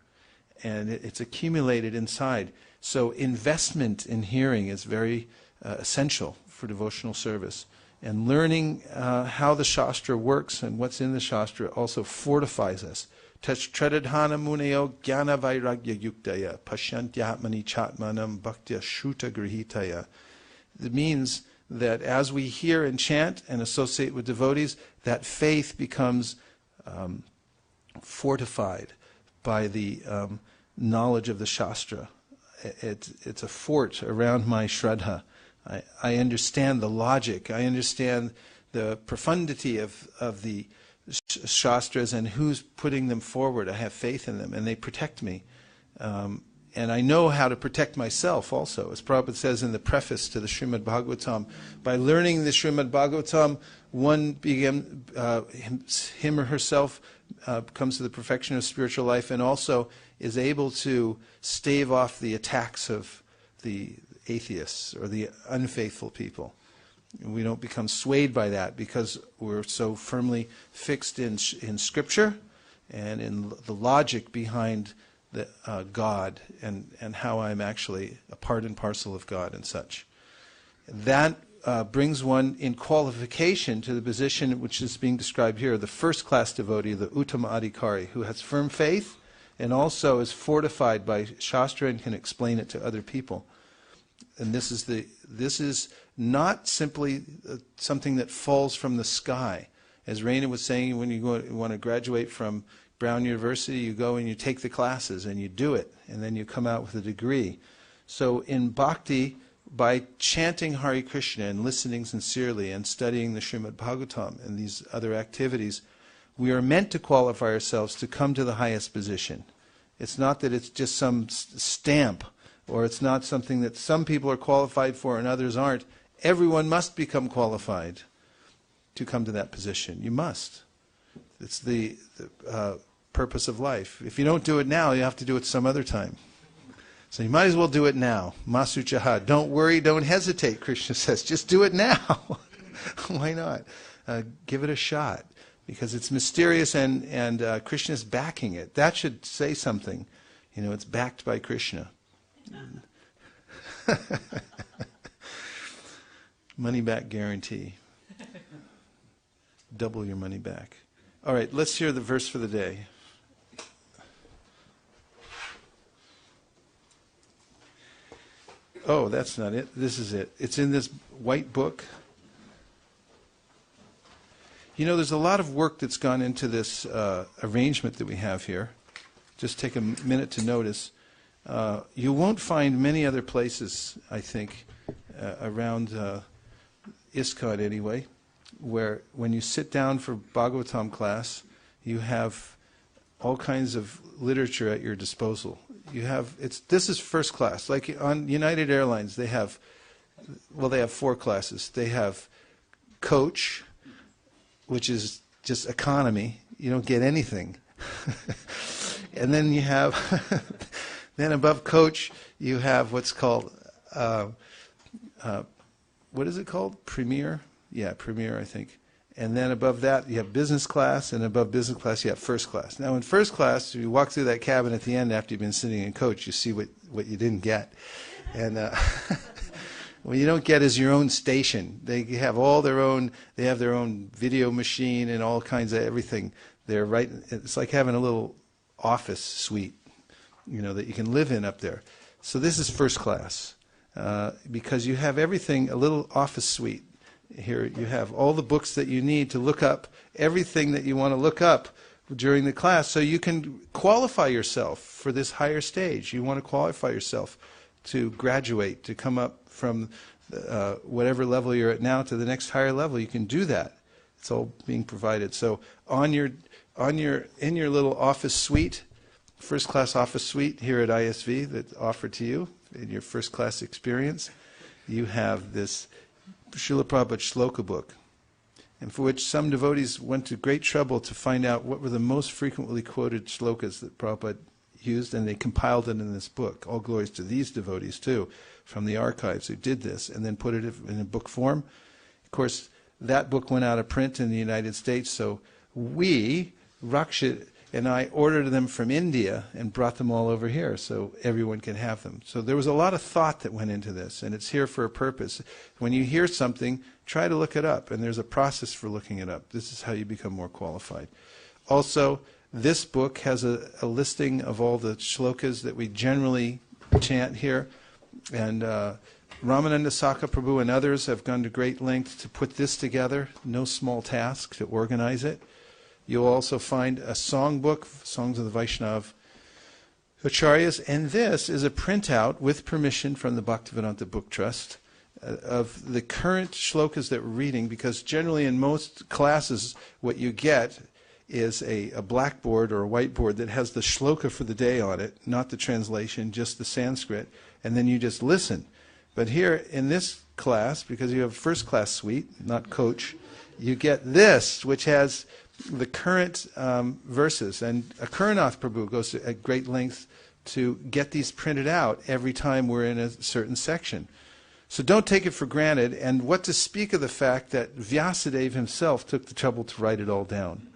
and it's accumulated inside. So investment in hearing is very essential for devotional service. And learning how the Shastra works and what's in the Shastra also fortifies us. Tradadhana muneo jnana vairagya yuktaya pasyantyatmani chatmanam bhaktya shuta grihitaya. It means that as we hear and chant and associate with devotees, that faith becomes fortified by the knowledge of the Shastra. It's a fort around my Shraddha. I understand the logic. I understand the profundity of the Shastras and who's putting them forward. I have faith in them, and they protect me. And I know how to protect myself also. As Prabhupada says in the preface to the Srimad Bhagavatam, by learning the Srimad Bhagavatam, one him or herself comes to the perfection of spiritual life, and also is able to stave off the attacks of the atheists or the unfaithful people. We don't become swayed by that because we're so firmly fixed in Scripture and in the logic behind the God and how I'm actually a part and parcel of God and such. That brings one in qualification to the position which is being described here, the first class devotee, the Uttama Adhikari, who has firm faith and also is fortified by Shastra and can explain it to other people. And this is not simply something that falls from the sky. As Raina was saying, when you want to graduate from Brown University, you go and you take the classes and you do it, and then you come out with a degree. So in bhakti, by chanting Hare Krishna and listening sincerely and studying the Srimad Bhagavatam and these other activities, we are meant to qualify ourselves to come to the highest position. It's not that it's just some stamp, or it's not something that some people are qualified for and others aren't. Everyone must become qualified to come to that position. You must. It's the purpose of life. If you don't do it now, you have to do it some other time. So you might as well do it now. Masu Chaha. Don't worry, don't hesitate, Krishna says. Just do it now. Why not? Give it a shot. Because it's mysterious and Krishna's backing it. That should say something. You know, it's backed by Krishna. Money back guarantee. Double your money back. All right, let's hear the verse for the day. Oh, that's not it. This is it. It's in this white book. You know, there's a lot of work that's gone into this arrangement that we have here. Just take a minute to notice. You won't find many other places, I think, around ISKCON anyway, where when you sit down for Bhagavatam class, you have all kinds of literature at your disposal. This is first class. Like on United Airlines, they have 4 classes. They have coach, which is just economy. You don't get anything. And then you have, then above coach, you have what's called, what is it called? Premier? Yeah, Premier, I think. And then above that, you have business class, and above business class, you have first class. Now, in first class, you walk through that cabin at the end after you've been sitting in coach, you see what you didn't get. And what you don't get is your own station. They have their own video machine and all kinds of everything. It's like having a little office suite, you know, that you can live in up there. So this is first class, because you have everything, a little office suite. Here you have all the books that you need to look up everything that you want to look up during the class, so you can qualify yourself for this higher stage. You want to qualify yourself to graduate, to come up from whatever level you're at now to the next higher level. You can do that. It's all being provided. So in your little office suite, first class office suite here at ISV that's offered to you in your first class experience, you have this Srila Prabhupada Shloka book, and for which some devotees went to great trouble to find out what were the most frequently quoted shlokas that Prabhupada used, and they compiled it in this book. All glories to these devotees too, from the archives who did this, and then put it in a book form. Of course, that book went out of print in the United States, so we, Rakshit and I, ordered them from India and brought them all over here so everyone can have them. So there was a lot of thought that went into this, and it's here for a purpose. When you hear something, try to look it up, and there's a process for looking it up. This is how you become more qualified. Also, this book has a listing of all the shlokas that we generally chant here, and Ramananda Saka Prabhu and others have gone to great lengths to put this together. No small task to organize it. You'll also find a song book, Songs of the Vaishnav Acharyas, and this is a printout with permission from the Bhaktivedanta Book Trust of the current shlokas that we're reading, because generally in most classes what you get is a blackboard or a whiteboard that has the shloka for the day on it, not the translation, just the Sanskrit, and then you just listen. But here in this class, because you have first class suite, not coach, you get this, which has the current verses, and Akaranath Prabhu goes to at great length to get these printed out every time we're in a certain section. So don't take it for granted, and what to speak of the fact that Vyasadeva himself took the trouble to write it all down.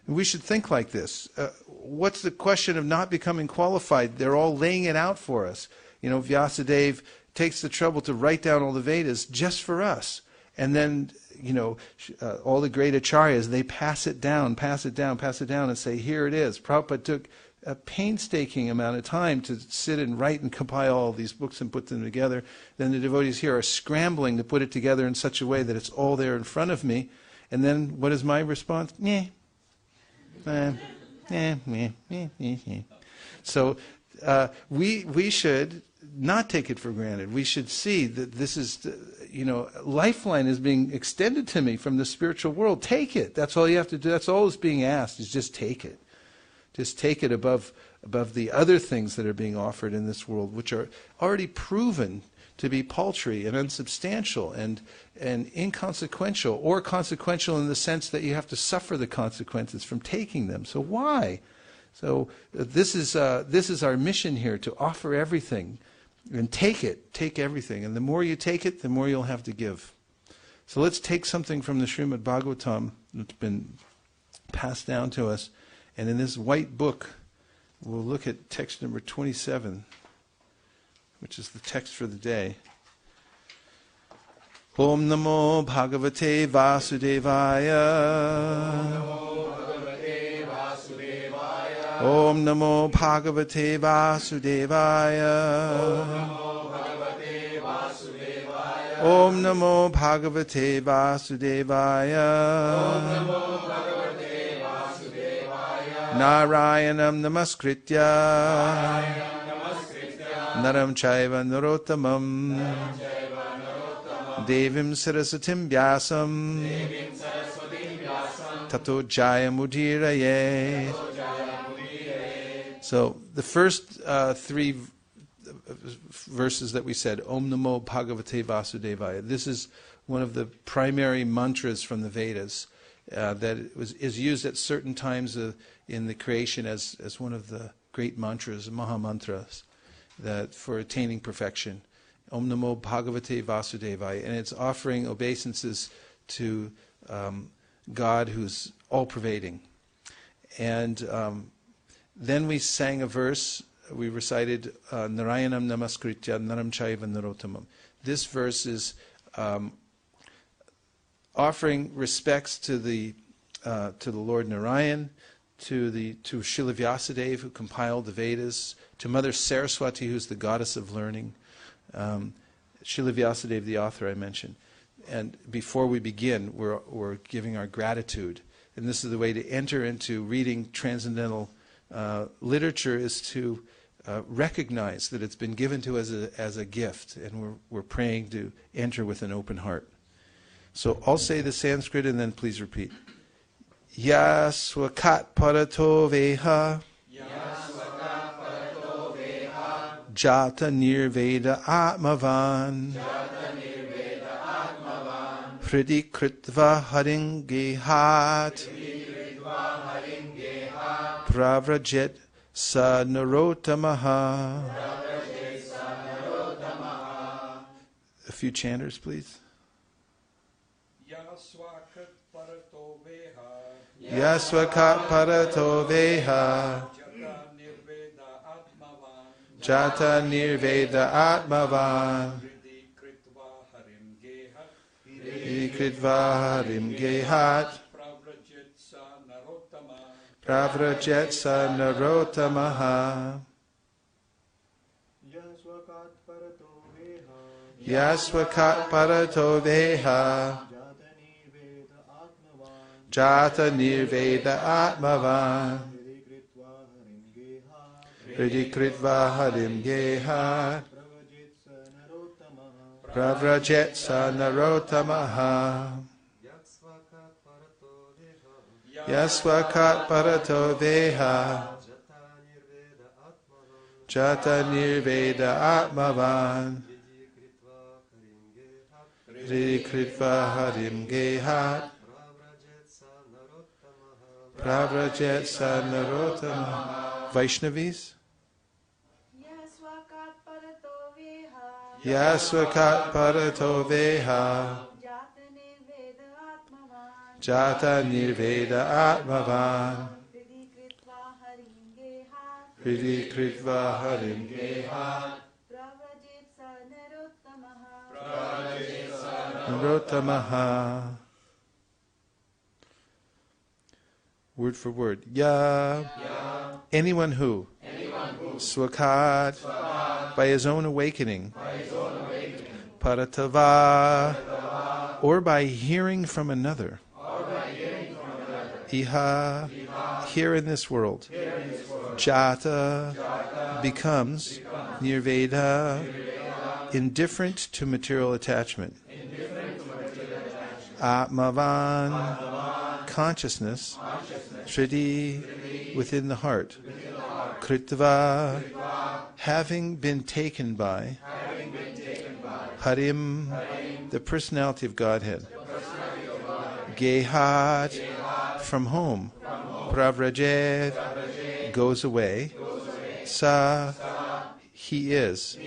And we should think like this. What's the question of not becoming qualified? They're all laying it out for us. You know, Vyasadeva takes the trouble to write down all the Vedas just for us. And then, you know, all the great acharyas, they pass it down, and say, here it is. Prabhupada took a painstaking amount of time to sit and write and compile all these books and put them together. Then the devotees here are scrambling to put it together in such a way that it's all there in front of me. And then what is my response? So we should not take it for granted. We should see that this is, you know, lifeline is being extended to me from the spiritual world. Take it. That's all you have to do. That's all that's being asked, is just take it. Just take it above the other things that are being offered in this world, which are already proven to be paltry and unsubstantial and inconsequential, or consequential in the sense that you have to suffer the consequences from taking them. So why? So this is our mission here, to offer everything and take everything. And the more you take it, the more you'll have to give. So let's take something from the Srimad Bhagavatam that's been passed down to us. And in this white book, we'll look at text number 27, which is the text for the day. Om Namo Bhagavate Vasudevaya. Om Namo Bhagavate Vasudevaya. Om Namo Bhagavate Vasudevaya. Narayanam Namaskritya Naram Chaiva Narottamam Devim Sarasatim Vyasam Tato Jayamudiraye. So the first three verses that we said, Om Namo Bhagavate Vasudevaya. This is one of the primary mantras from the Vedas that is used at certain times in the creation as one of the great mantras, Maha Mantras, that for attaining perfection. Om Namo Bhagavate Vasudevaya. And it's offering obeisances to God who's all-pervading. And then we sang a verse, we recited Narayanam Namaskritya Naram Chaiva Narottamam. This verse is offering respects to the Lord Narayan, to Srila Vyasadeva, who compiled the Vedas, to Mother Saraswati, who's the goddess of learning, Srila Vyasadeva, the author I mentioned. And before we begin, we're giving our gratitude. And this is the way to enter into reading transcendental literature, is to recognize that it's been given to us as a gift, and we're praying to enter with an open heart. So I'll say the Sanskrit and then please repeat. Yaswakat parato veha jata nirveda atmavan hridi kritva haringehat pravrajet sa narotamaha. A few chanters, please. Yaswakat parato veha jata nirveda atmavan ikritva harim gehat pravrajet sa narotamaha. Yaswakat parato veha jata nirveda atmavan hridikritva harim gehat pravrajet sa narotamaha. Yaswakat parato veha jata nirveda atmavan hridikritva harim gehat pravrajet sa narotamaha. Vaishnavis. Yaswakat parato veha jata nirveda atmavan hridikritva harim gehat narotamaha. Word for word. Ya. Anyone who. Swakat. By his own awakening. Paratava. Or by hearing from another. Iha. Here in this world. Jata. Becomes. Nirveda. Indifferent to material attachment. Atmavan. Consciousness. Shridi, within the heart. Kritva, having been taken by. Harim, the personality of Godhead. Gehat, from whom? Pravrajet, goes away. Sa, he is.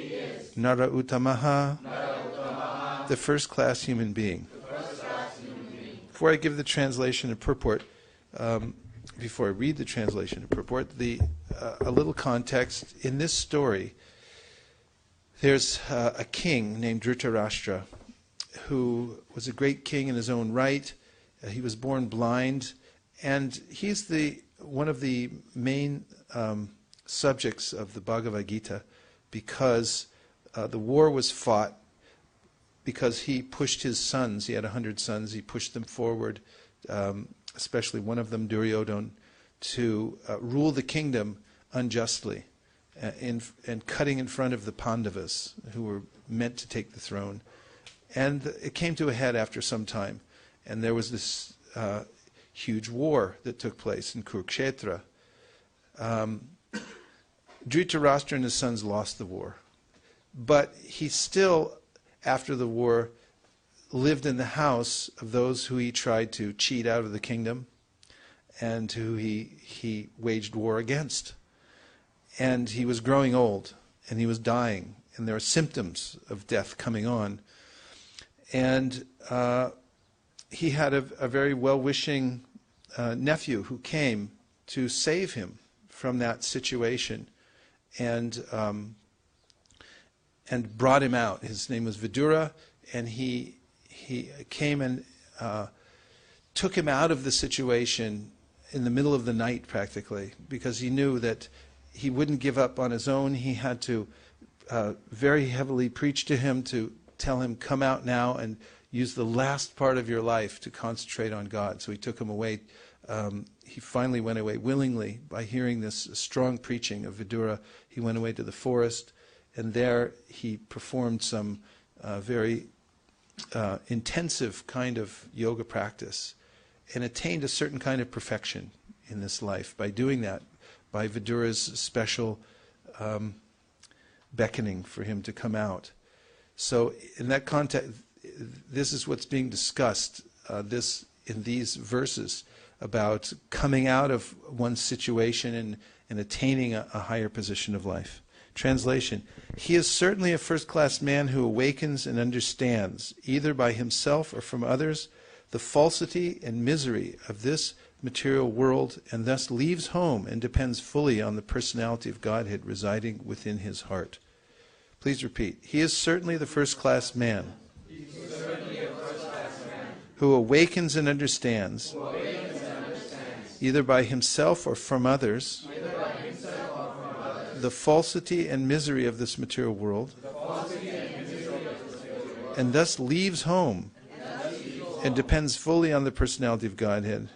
Nara Uttamaha, the first class human being. Before I give the translation and purport, before I read the translation and purport, a little context. In this story, there's a king named Dhritarashtra who was a great king in his own right. He was born blind, and he's one of the main subjects of the Bhagavad Gita because the war was fought because he pushed his sons. He had 100 sons. He pushed them forward, especially one of them, Duryodhana, to rule the kingdom unjustly and cutting in front of the Pandavas, who were meant to take the throne. And it came to a head after some time, and there was this huge war that took place in Kurukshetra. Dhritarashtra and his sons lost the war, but he still, after the war, lived in the house of those who he tried to cheat out of the kingdom and who he waged war against. And he was growing old, and he was dying, and there were symptoms of death coming on. And he had a very well-wishing nephew who came to save him from that situation and brought him out. His name was Vidura, and he came and took him out of the situation in the middle of the night practically, because he knew that he wouldn't give up on his own. He had to very heavily preach to him, to tell him, come out now and use the last part of your life to concentrate on God. So he took him away. He finally went away willingly by hearing this strong preaching of Vidura. He went away to the forest, and there he performed some very intensive kind of yoga practice and attained a certain kind of perfection in this life by doing that, by Vidura's special beckoning for him to come out. So in that context, this is what's being discussed in these verses about coming out of one's situation and attaining a higher position of life. Translation: he is certainly a first-class man who awakens and understands, either by himself or from others, the falsity and misery of this material world, and thus leaves home and depends fully on the personality of Godhead residing within his heart. Please repeat. He is certainly the first-class man who awakens and understands, either by himself or from others, the falsity and misery of this material world, and thus leaves home and depends fully on the personality of Godhead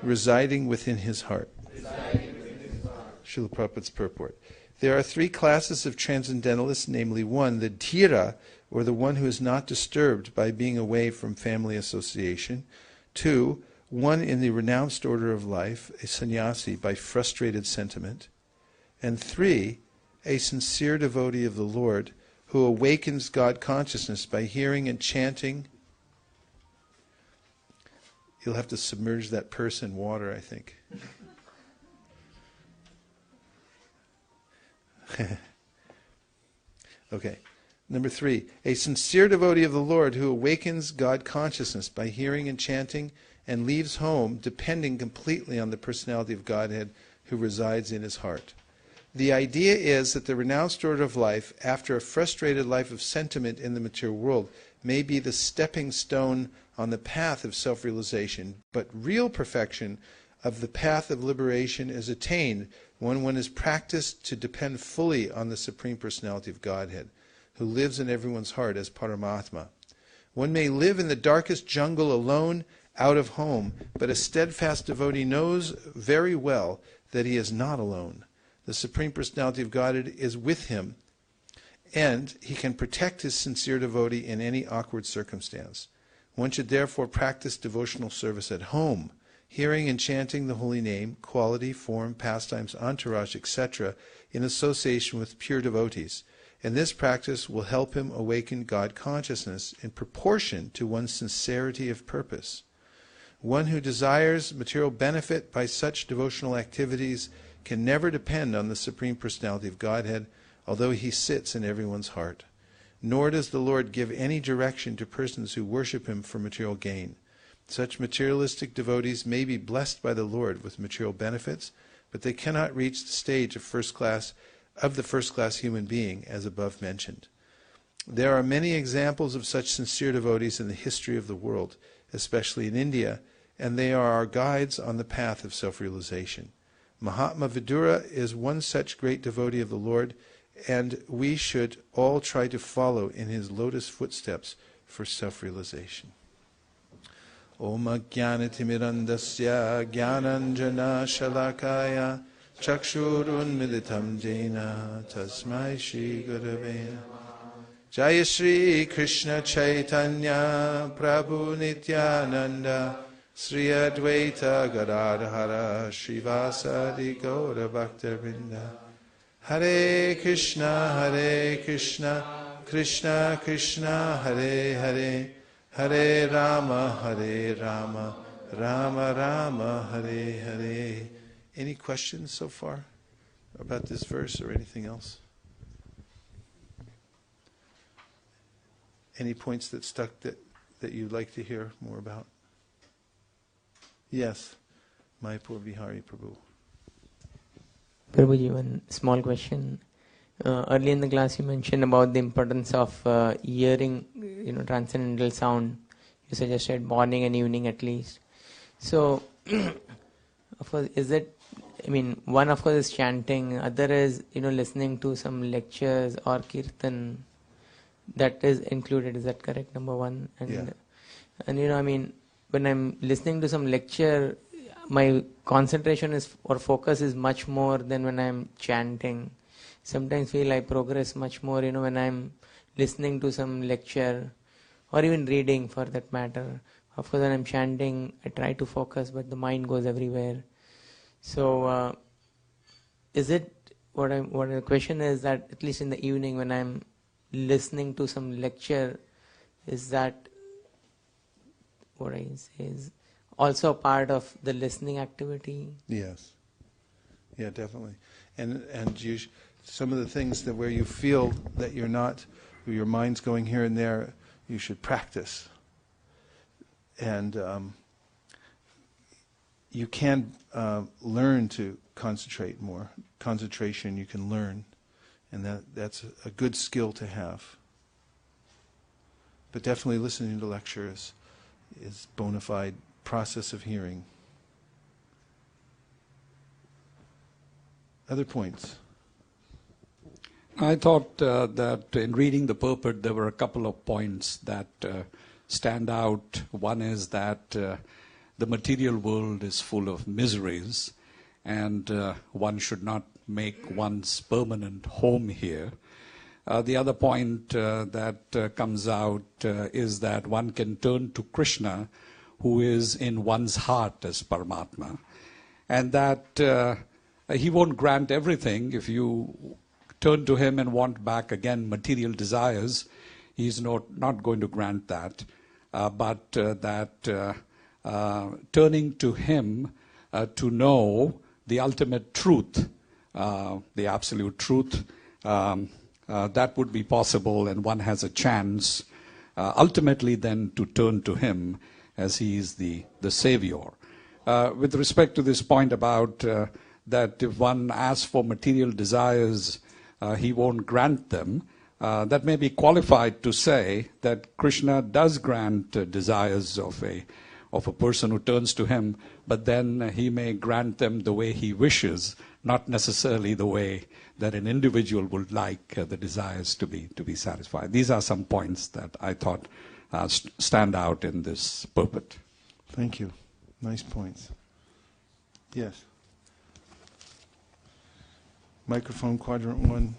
residing within his heart. Srila Prabhupada's purport. There are three classes of transcendentalists, namely 1, the dhira, or the one who is not disturbed by being away from family association; 2, one in the renounced order of life, a sannyasi by frustrated sentiment; and 3, a sincere devotee of the Lord who awakens God consciousness by hearing and chanting. You'll have to submerge that purse in water, I think. Okay. Number 3, a sincere devotee of the Lord who awakens God consciousness by hearing and chanting and leaves home depending completely on the personality of Godhead who resides in his heart. The idea is that the renounced order of life, after a frustrated life of sentiment in the material world, may be the stepping stone on the path of self-realization, but real perfection of the path of liberation is attained when one is practiced to depend fully on the Supreme Personality of Godhead, who lives in everyone's heart as Paramatma. One may live in the darkest jungle alone, out of home, but a steadfast devotee knows very well that he is not alone. The Supreme Personality of Godhead is with him, and he can protect his sincere devotee in any awkward circumstance. One should therefore practice devotional service at home, hearing and chanting the holy name, quality, form, pastimes, entourage, etc., in association with pure devotees. And this practice will help him awaken God consciousness in proportion to one's sincerity of purpose. One who desires material benefit by such devotional activities can never depend on the Supreme Personality of Godhead, although he sits in everyone's heart. Nor does the Lord give any direction to persons who worship him for material gain. Such materialistic devotees may be blessed by the Lord with material benefits, but they cannot reach the stage of the first-class human being, as above mentioned. There are many examples of such sincere devotees in the history of the world, especially in India, and they are our guides on the path of self-realization. Mahatma Vidura is one such great devotee of the Lord, and we should all try to follow in his lotus footsteps for self-realization. Om Ajnanatirmirandasya Jnananjana Shalakaya Chakshurun Militam Jena Tasmai Shri Gurave Namah. Jaya Shri Krishna Chaitanya Prabhu Nityananda Sri Advaita Gadadhara Srivasadi Gaura Bhaktavinda. Hare Krishna, Krishna Krishna, Hare Hare, Hare Rama, Rama Rama, Hare Hare. Any questions so far about this verse or anything else? Any points that stuck that you'd like to hear more about? Yes, Mayapur Vihari Prabhu. Prabhuji, one small question. Early in the class you mentioned about the importance of hearing, transcendental sound. You suggested morning and evening at least. So, of course, one of course is chanting, other is, listening to some lectures or kirtan. That is included, is that correct? Number one. And when I'm listening to some lecture, my concentration or focus is much more than when I'm chanting. Sometimes feel I progress much more, when I'm listening to some lecture or even reading for that matter. Of course, when I'm chanting, I try to focus, but the mind goes everywhere. So, is it, the question is that at least in the evening when I'm listening to some lecture, is that what I say is also a part of the listening activity? Yes. Yeah, definitely. And some of the things that where you feel that you're not, where your mind's going here and there, you should practice. And you can learn to concentrate more. Concentration you can learn, and that's a good skill to have. But definitely listening to lectures is bona fide process of hearing. Other points? I thought that in reading the purport there were a couple of points that stand out. One is that the material world is full of miseries, and one should not make one's permanent home here. The other point that comes out is that one can turn to Krishna, who is in one's heart as Paramatma, and that he won't grant everything. If you turn to him and want back again material desires, he's not going to grant that. But that turning to him to know the ultimate truth, the absolute truth, that would be possible, and one has a chance ultimately then to turn to him as he is the Savior. With respect to this point about that if one asks for material desires, he won't grant them, that may be qualified to say that Krishna does grant desires of a person who turns to him, but then he may grant them the way he wishes, not necessarily the way that an individual would like the desires to be satisfied. These are some points that I thought stand out in this purport. Thank you. Nice points. Yes. Microphone, quadrant 1.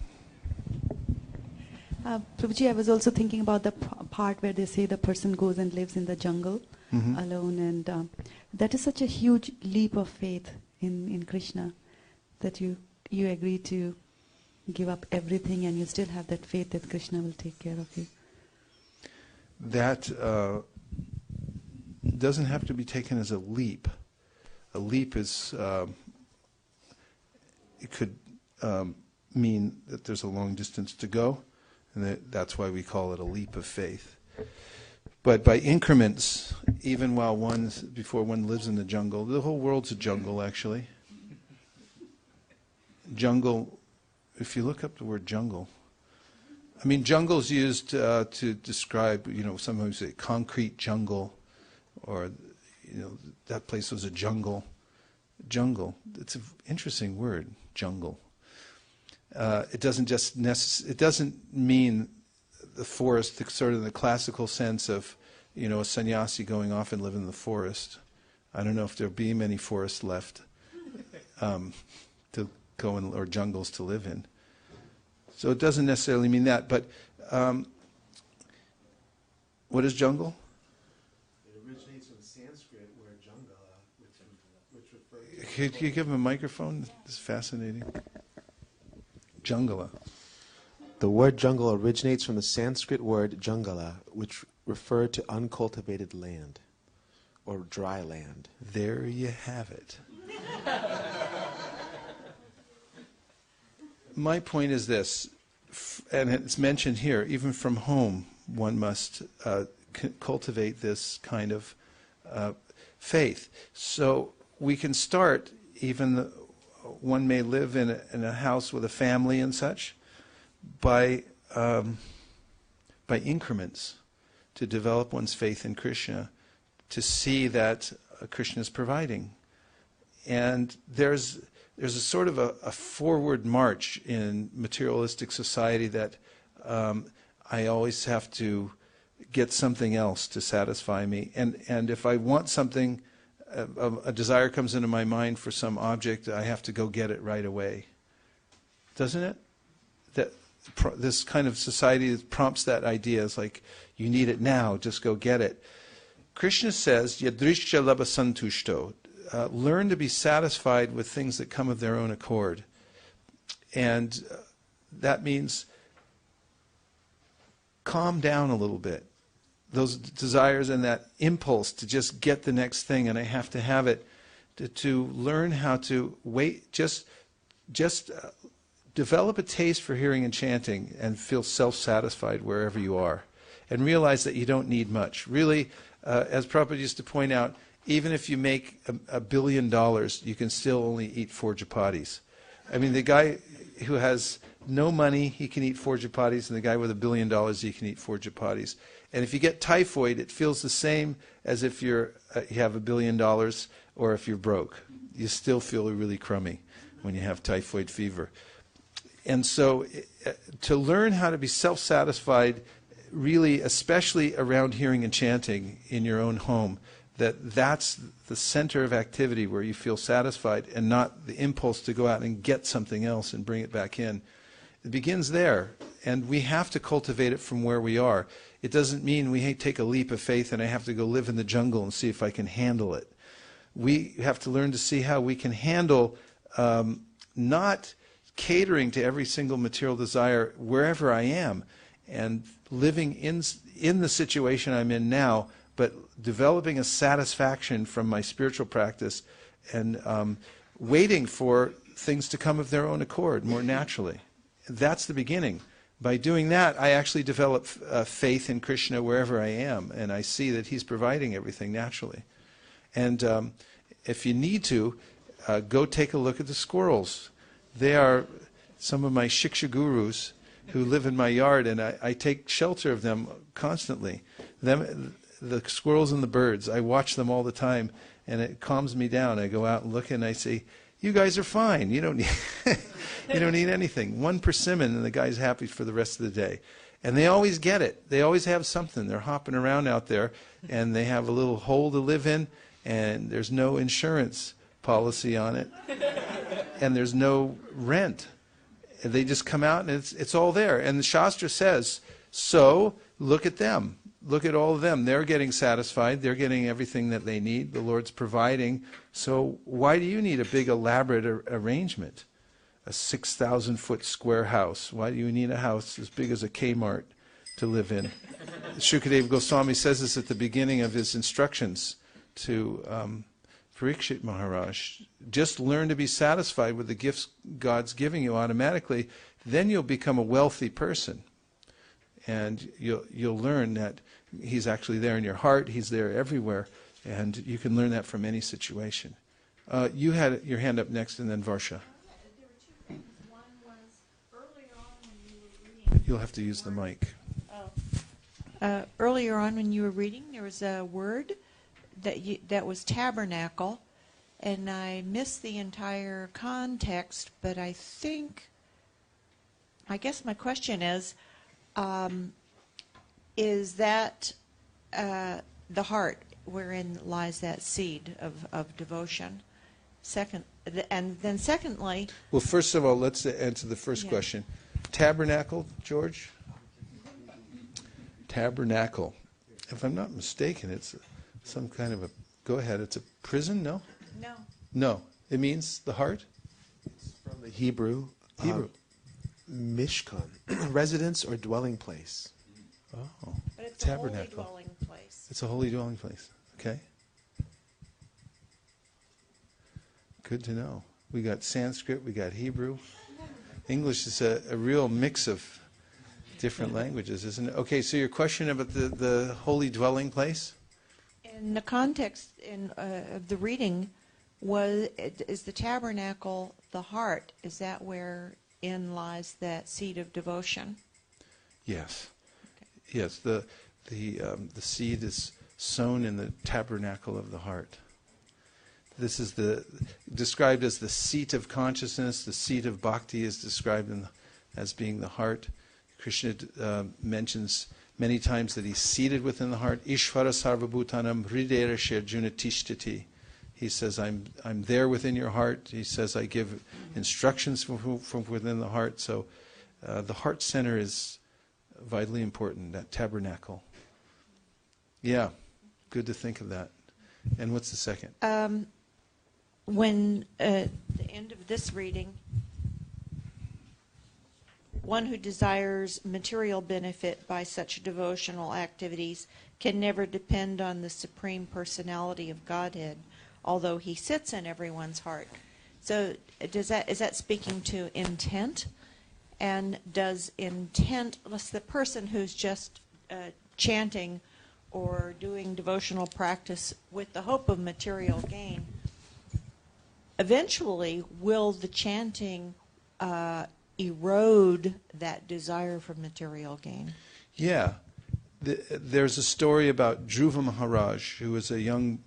Prabhuji, I was also thinking about the part where they say the person goes and lives in the jungle alone, and that is such a huge leap of faith in Krishna, that you agree to give up everything and you still have that faith that Krishna will take care of you. That doesn't have to be taken as a leap. A leap is, it could mean that there's a long distance to go, and that's why we call it a leap of faith. But by increments, even before one lives in the jungle, the whole world's a jungle, actually. Jungle, if you look up the word jungle, I mean, jungle's used to describe, sometimes say concrete jungle, or, that place was a jungle. Jungle, it's an interesting word, jungle. It doesn't it doesn't mean the forest, sort of in the classical sense of, a sannyasi going off and living in the forest. I don't know if there'll be many forests left to go in, or jungles to live in. So it doesn't necessarily mean that. But what is jungle? It originates from Sanskrit word jungala, which refers to... Could you give him a microphone? It's fascinating. Jungala. The word jungle originates from the Sanskrit word jungala, which referred to uncultivated land or dry land. There you have it. My point is this, and it's mentioned here, even from home, one must cultivate this kind of faith. So we can start, one may live in a house with a family and such, by increments, to develop one's faith in Krishna, to see that Krishna is providing. And there's a sort of a forward march in materialistic society that I always have to get something else to satisfy me. And if I want something, a desire comes into my mind for some object, I have to go get it right away. Doesn't it? This kind of society prompts that idea. It's like, you need it now, just go get it. Krishna says, yadrishya labha santushto. Learn to be satisfied with things that come of their own accord. And that means calm down a little bit. Those desires and that impulse to just get the next thing, and I have to have it, to learn how to wait, just develop a taste for hearing and chanting and feel self-satisfied wherever you are. And realize that you don't need much. Really, as Prabhupada used to point out, even if you make $1 billion, you can still only eat 4 chapatis. I mean, the guy who has no money, he can eat 4 chapatis, and the guy with $1 billion, he can eat 4 chapatis. And if you get typhoid, it feels the same as if you have $1 billion or if you're broke. You still feel really crummy when you have typhoid fever. And so to learn how to be self-satisfied, really, especially around hearing and chanting in your own home, that's the center of activity where you feel satisfied and not the impulse to go out and get something else and bring it back in. It begins there, and we have to cultivate it from where we are. It doesn't mean we take a leap of faith and I have to go live in the jungle and see if I can handle it. We have to learn to see how we can handle not catering to every single material desire wherever I am, and living in the situation I'm in now, but developing a satisfaction from my spiritual practice and waiting for things to come of their own accord more naturally. That's the beginning. By doing that, I actually develop faith in Krishna wherever I am, and I see that he's providing everything naturally. And if you need to, go take a look at the squirrels. They are some of my shiksha gurus who live in my yard, and I take shelter of them constantly. The squirrels and the birds, I watch them all the time, and it calms me down. I go out and look, and I say, you guys are fine. You don't need, you don't need anything. 1 persimmon, and the guy's happy for the rest of the day. And they always get it. They always have something. They're hopping around out there, and they have a little hole to live in, and there's no insurance policy on it, and there's no rent. They just come out, and it's all there. And the Shastra says, so look at them. Look at all of them. They're getting satisfied. They're getting everything that they need. The Lord's providing. So why do you need a big elaborate arrangement? A 6,000-foot square house. Why do you need a house as big as a Kmart to live in? Shukadeva Goswami says this at the beginning of his instructions Parikshit Maharaj. Just learn to be satisfied with the gifts God's giving you automatically. Then you'll become a wealthy person. And you'll learn that He's actually there in your heart. He's there everywhere. And you can learn that from any situation. You had your hand up next, and then Varsha. There were two things. One was earlier on when you were reading. You'll have to use the mic. Earlier on when you were reading, there was a word that was tabernacle, and I missed the entire context, but I guess my question is that the heart wherein lies that seed of devotion? And then secondly... Well, first of all, let's answer the first question. Tabernacle, George? Tabernacle. If I'm not mistaken, it's some kind of a... Go ahead. It's a prison, no? No. No. It means the heart? It's from the Hebrew. Mishkan, residence or dwelling place. Oh. But it's Tabernacle. a holy dwelling place. It's a holy dwelling place. Okay. Good to know. We got Sanskrit, we got Hebrew. English is a real mix of different languages, isn't it? Okay, so your question about the holy dwelling place? In the context of the reading, is the tabernacle the heart? Is that wherein lies that seed of devotion? Yes. Okay. Yes, the seed is sown in the tabernacle of the heart. This is described as the seat of consciousness. The seat of bhakti is described as being the heart. Krishna mentions many times that He's seated within the heart. Ishvara sarvabhutanam hridera sherjuna tishtati. He says, I'm there within your heart. He says, I give instructions from within the heart. So the heart center is vitally important, that tabernacle. Yeah, good to think of that. And what's the second? When at the end of this reading, one who desires material benefit by such devotional activities can never depend on the Supreme Personality of Godhead, although He sits in everyone's heart. So is that speaking to intent? And does intent, the person who's just chanting or doing devotional practice with the hope of material gain, eventually will the chanting erode that desire for material gain? Yeah. There's a story about Dhruva Maharaj, who was a young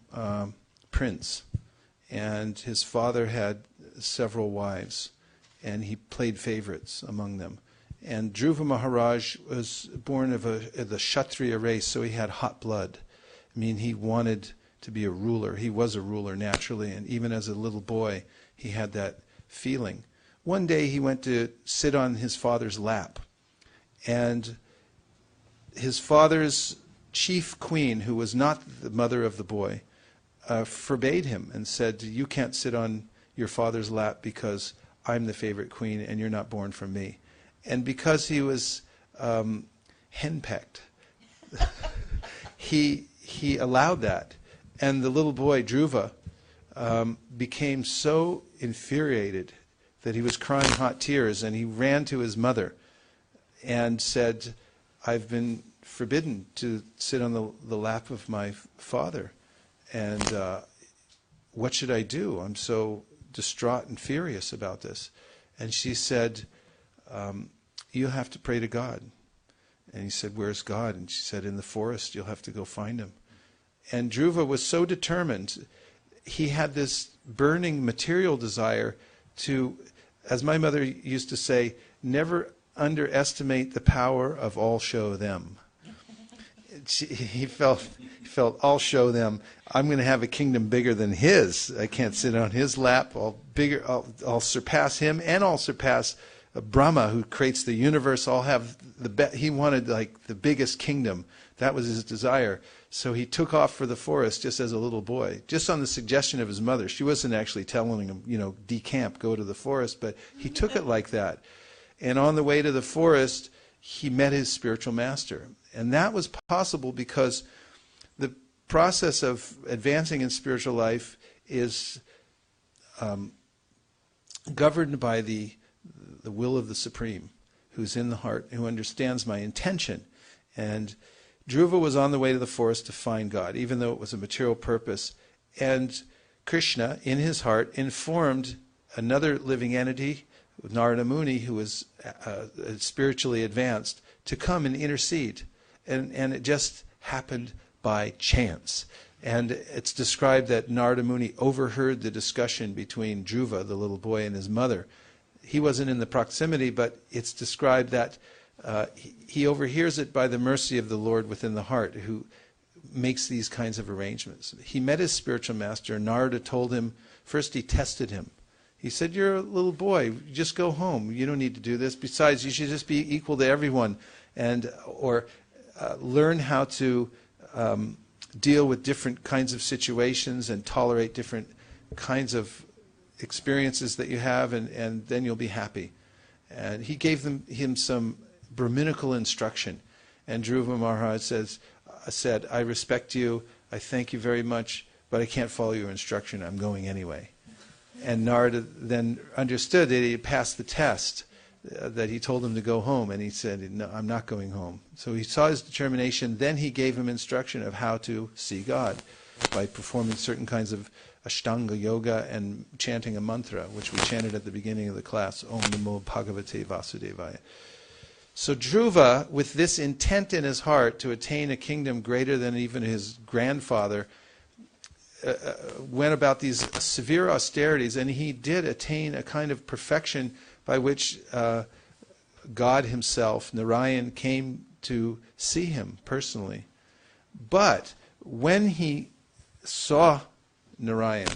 prince, and his father had several wives, and he played favorites among them. And Dhruva Maharaj was born of the Kshatriya race, so he had hot blood. I mean, he wanted to be a ruler. He was a ruler naturally, and even as a little boy, he had that feeling. One day he went to sit on his father's lap, and his father's chief queen, who was not the mother of the boy, forbade him and said, you can't sit on your father's lap because I'm the favorite queen and you're not born from me. And because he was henpecked, he allowed that. And the little boy, Dhruva, became so infuriated that he was crying hot tears, and he ran to his mother and said, I've been forbidden to sit on the lap of my father, and what should I do? I'm so distraught and furious about this. And she said, you have to pray to God. And he said, where's God? And she said, in the forest, you'll have to go find him. And Dhruva was so determined. He had this burning material desire to, as my mother used to say, never underestimate the power of all show them. He felt, I'll show them. I'm going to have a kingdom bigger than his. I can't sit on his lap. I'll surpass him, and I'll surpass Brahma, who creates the universe. I'll have he wanted like the biggest kingdom. That was his desire. So he took off for the forest just as a little boy, just on the suggestion of his mother. She wasn't actually telling him, decamp, go to the forest, but he took it like that. And on the way to the forest, he met his spiritual master. And that was possible because process of advancing in spiritual life is governed by the will of the Supreme, who's in the heart, who understands my intention. And Dhruva was on the way to the forest to find God, even though it was a material purpose. And Krishna, in his heart, informed another living entity, Narada Muni, who was spiritually advanced, to come and intercede. And it just happened by chance. And it's described that Narada Muni overheard the discussion between Dhruva, the little boy, and his mother. He wasn't in the proximity, but it's described that he overhears it by the mercy of the Lord within the heart, who makes these kinds of arrangements. He met his spiritual master. Narada told him, first he tested him. He said, you're a little boy, just go home. You don't need to do this. Besides, you should just be equal to everyone, or learn how to deal with different kinds of situations and tolerate different kinds of experiences that you have, and then you'll be happy. And he gave him some Brahminical instruction. And Dhruva Maharaj said, I respect you, I thank you very much, but I can't follow your instruction, I'm going anyway. And Narada then understood that he had passed the test, that he told him to go home, and he said, no, I'm not going home. So he saw his determination, then he gave him instruction of how to see God by performing certain kinds of Ashtanga yoga and chanting a mantra, which we chanted at the beginning of the class, Om Namo Bhagavate Vasudevaya. So Dhruva, with this intent in his heart to attain a kingdom greater than even his grandfather, went about these severe austerities, and he did attain a kind of perfection by which God himself, Narayan, came to see him personally. But when he saw Narayan,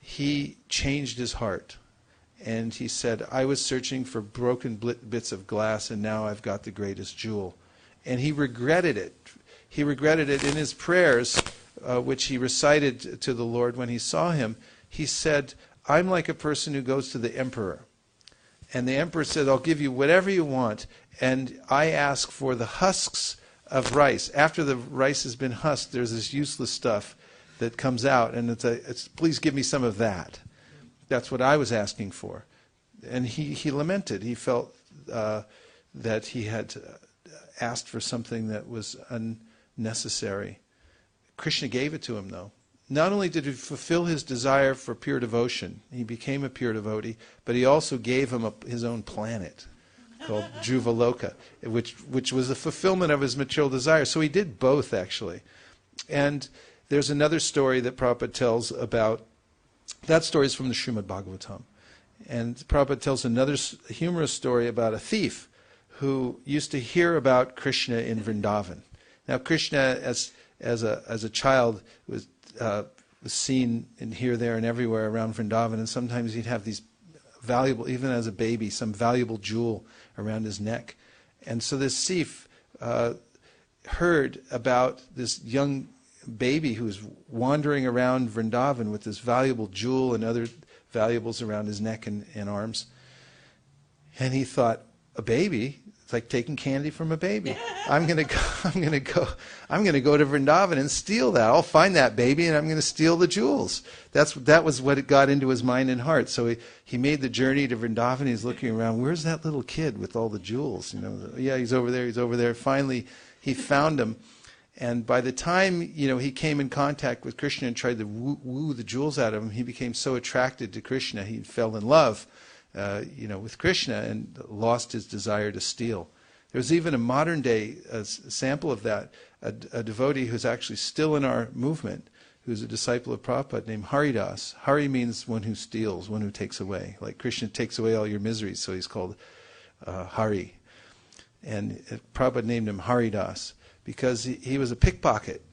he changed his heart. And he said, I was searching for broken bits of glass, and now I've got the greatest jewel. And he regretted it. He regretted it in his prayers, which he recited to the Lord when he saw him. He said, I'm like a person who goes to the emperor. And the emperor said, I'll give you whatever you want. And I ask for the husks of rice. After the rice has been husked, there's this useless stuff that comes out. And it's please give me some of that. That's what I was asking for. And he lamented. He felt that he had asked for something that was unnecessary. Krishna gave it to him, though. Not only did he fulfill his desire for pure devotion, he became a pure devotee, but he also gave him his own planet called Dhruvaloka, which was a fulfillment of his material desire. So he did both, actually. And there's another story that Prabhupada tells about. That story is from the Srimad Bhagavatam. And Prabhupada tells another humorous story about a thief who used to hear about Krishna in Vrindavan. Now, Krishna, as a child, was seen in here, there, and everywhere around Vrindavan, and sometimes he'd have these valuable, even as a baby, some valuable jewel around his neck. And so this thief heard about this young baby who was wandering around Vrindavan with this valuable jewel and other valuables around his neck and arms. And he thought, a baby? It's like taking candy from a baby. I'm gonna go to Vrindavan and steal that. I'll find that baby and I'm gonna steal the jewels. That was what it got into his mind and heart. So he made the journey to Vrindavan. He's looking around. Where's that little kid with all the jewels? Yeah, he's over there. He's over there. Finally, he found him. And by the time he came in contact with Krishna and tried to woo the jewels out of him, he became so attracted to Krishna, he fell in love, with Krishna and lost his desire to steal. There's even a modern day sample of that, a devotee who's actually still in our movement, who's a disciple of Prabhupada named Haridas. Hari means one who steals, one who takes away. Like Krishna takes away all your miseries, so he's called Hari. And Prabhupada named him Haridas, because he was a pickpocket.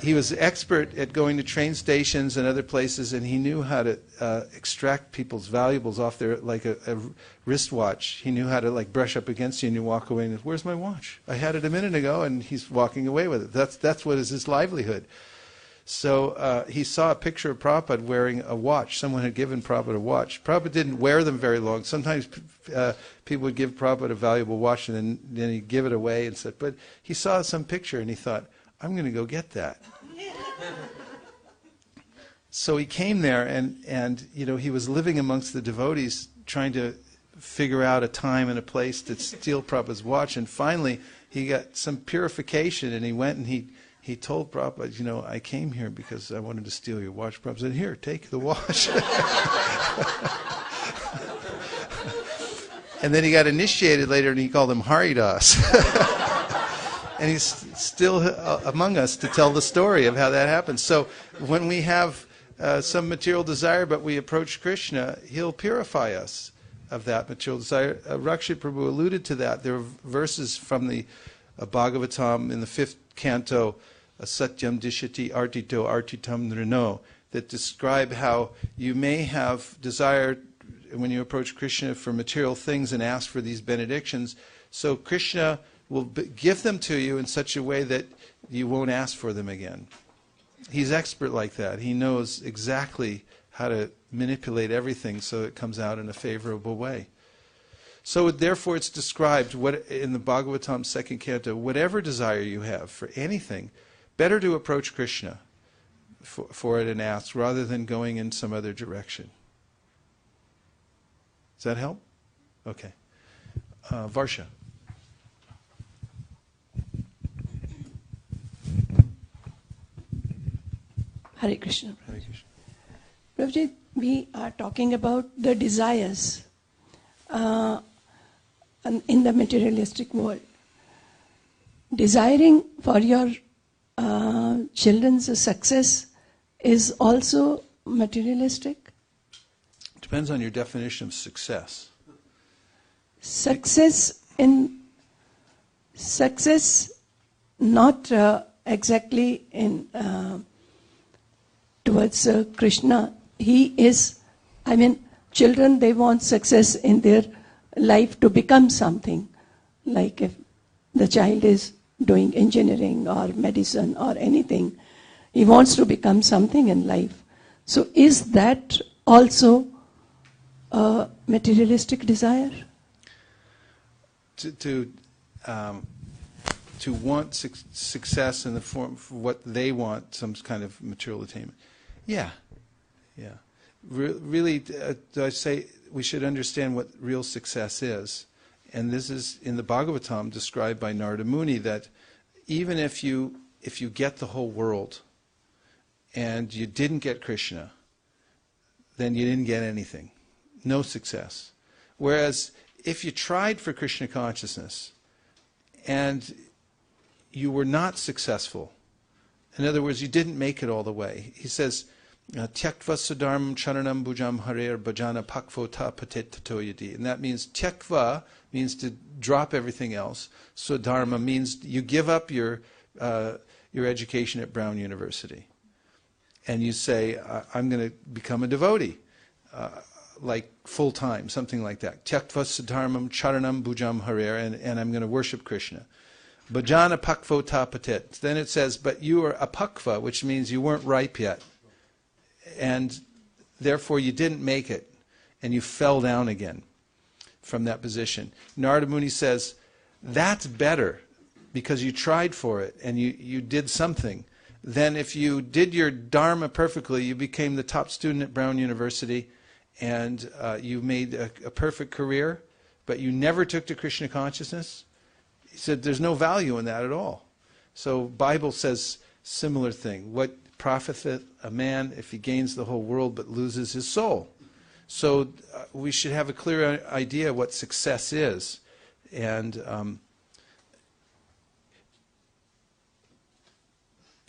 He was expert at going to train stations and other places, and he knew how to extract people's valuables off their, like a wristwatch. He knew how to brush up against you and you walk away and, where's my watch? I had it a minute ago, and he's walking away with it. That's what is his livelihood. So he saw a picture of Prabhupada wearing a watch. Someone had given Prabhupada a watch. Prabhupada didn't wear them very long. Sometimes people would give Prabhupada a valuable watch and then he'd give it away and said, but he saw some picture and he thought, I'm going to go get that. So he came there, and he was living amongst the devotees, trying to figure out a time and a place to steal Prabhupada's watch. And finally, he got some purification, and he went and he told Prabhupada, I came here because I wanted to steal your watch. Prabhupada said, here, take the watch. And then he got initiated later, and he called him Haridas. And he's still among us to tell the story of how that happened. So when we have some material desire, but we approach Krishna, he'll purify us of that material desire. Rakshit Prabhu alluded to that. There are verses from the Bhagavatam in the 5th canto, Satyam Dishati Artito Artitam Nrino, that describe how you may have desire when you approach Krishna for material things and ask for these benedictions. So Krishna will give them to you in such a way that you won't ask for them again. He's expert like that. He knows exactly how to manipulate everything so it comes out in a favorable way. So therefore it's described in the Bhagavatam 2nd canto, whatever desire you have for anything, better to approach Krishna for it and ask rather than going in some other direction. Does that help? Okay. Varsha. Hare Krishna. Hare Krishna. Prabhuji, we are talking about the desires in the materialistic world. Desiring for your children's success is also materialistic? Depends on your definition of success. Success not exactly in towards Krishna. He is, children, they want success in their life to become something. Like if the child is doing engineering or medicine or anything, he wants to become something in life. So is that also a materialistic desire? To want success in the form of what they want, some kind of material attainment. Yeah. Really, I say we should understand what real success is. And this is in the Bhagavatam described by Narada Muni, that even if you get the whole world and you didn't get Krishna, then you didn't get anything. No success. Whereas if you tried for Krishna consciousness and you were not successful, in other words, you didn't make it all the way. He says, Tyaktva sudharmam charanam bhujam harer bhajana pakvo ta patet tato yadi. And that means tyaktva means to drop everything else. Sudharma means you give up your education at Brown University. And you say, I'm going to become a devotee, like full-time, something like that. Tyaktva sudharmam charanam bhujam harer, and I'm going to worship Krishna. Bhajana pakvo ta patet. Then it says, but you are apakva, which means you weren't ripe yet. And therefore you didn't make it. And you fell down again from that position. Narada Muni says, that's better because you tried for it and you did something. Then if you did your dharma perfectly, you became the top student at Brown University and you made a perfect career, but you never took to Krishna consciousness. He said there's no value in that at all. So Bible says similar thing. What profiteth a man if he gains the whole world but loses his soul? So we should have a clear idea what success is. And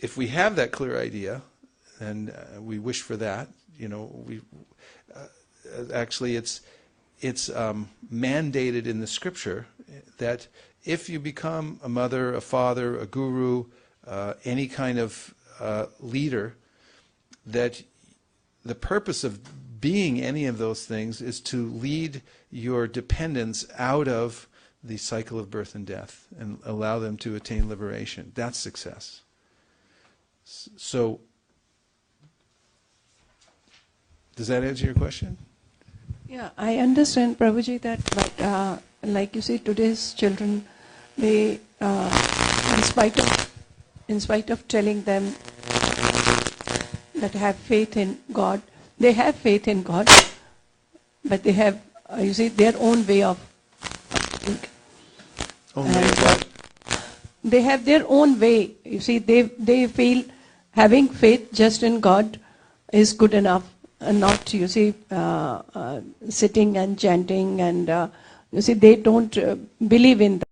if we have that clear idea, and we wish for that, actually it's mandated in the scripture that if you become a mother, a father, a guru, any kind of leader, that the purpose of being any of those things is to lead your dependents out of the cycle of birth and death and allow them to attain liberation. That's success. So, does that answer your question? Yeah, I understand, Prabhuji, that like you say, today's children, they, in spite of telling them that have faith in God, they have faith in God, but they have, you see, their own way of thinking. Only what? They have their own way. You see, they feel having faith just in God is good enough, and not, you see, sitting and chanting, and you see, they don't believe in that.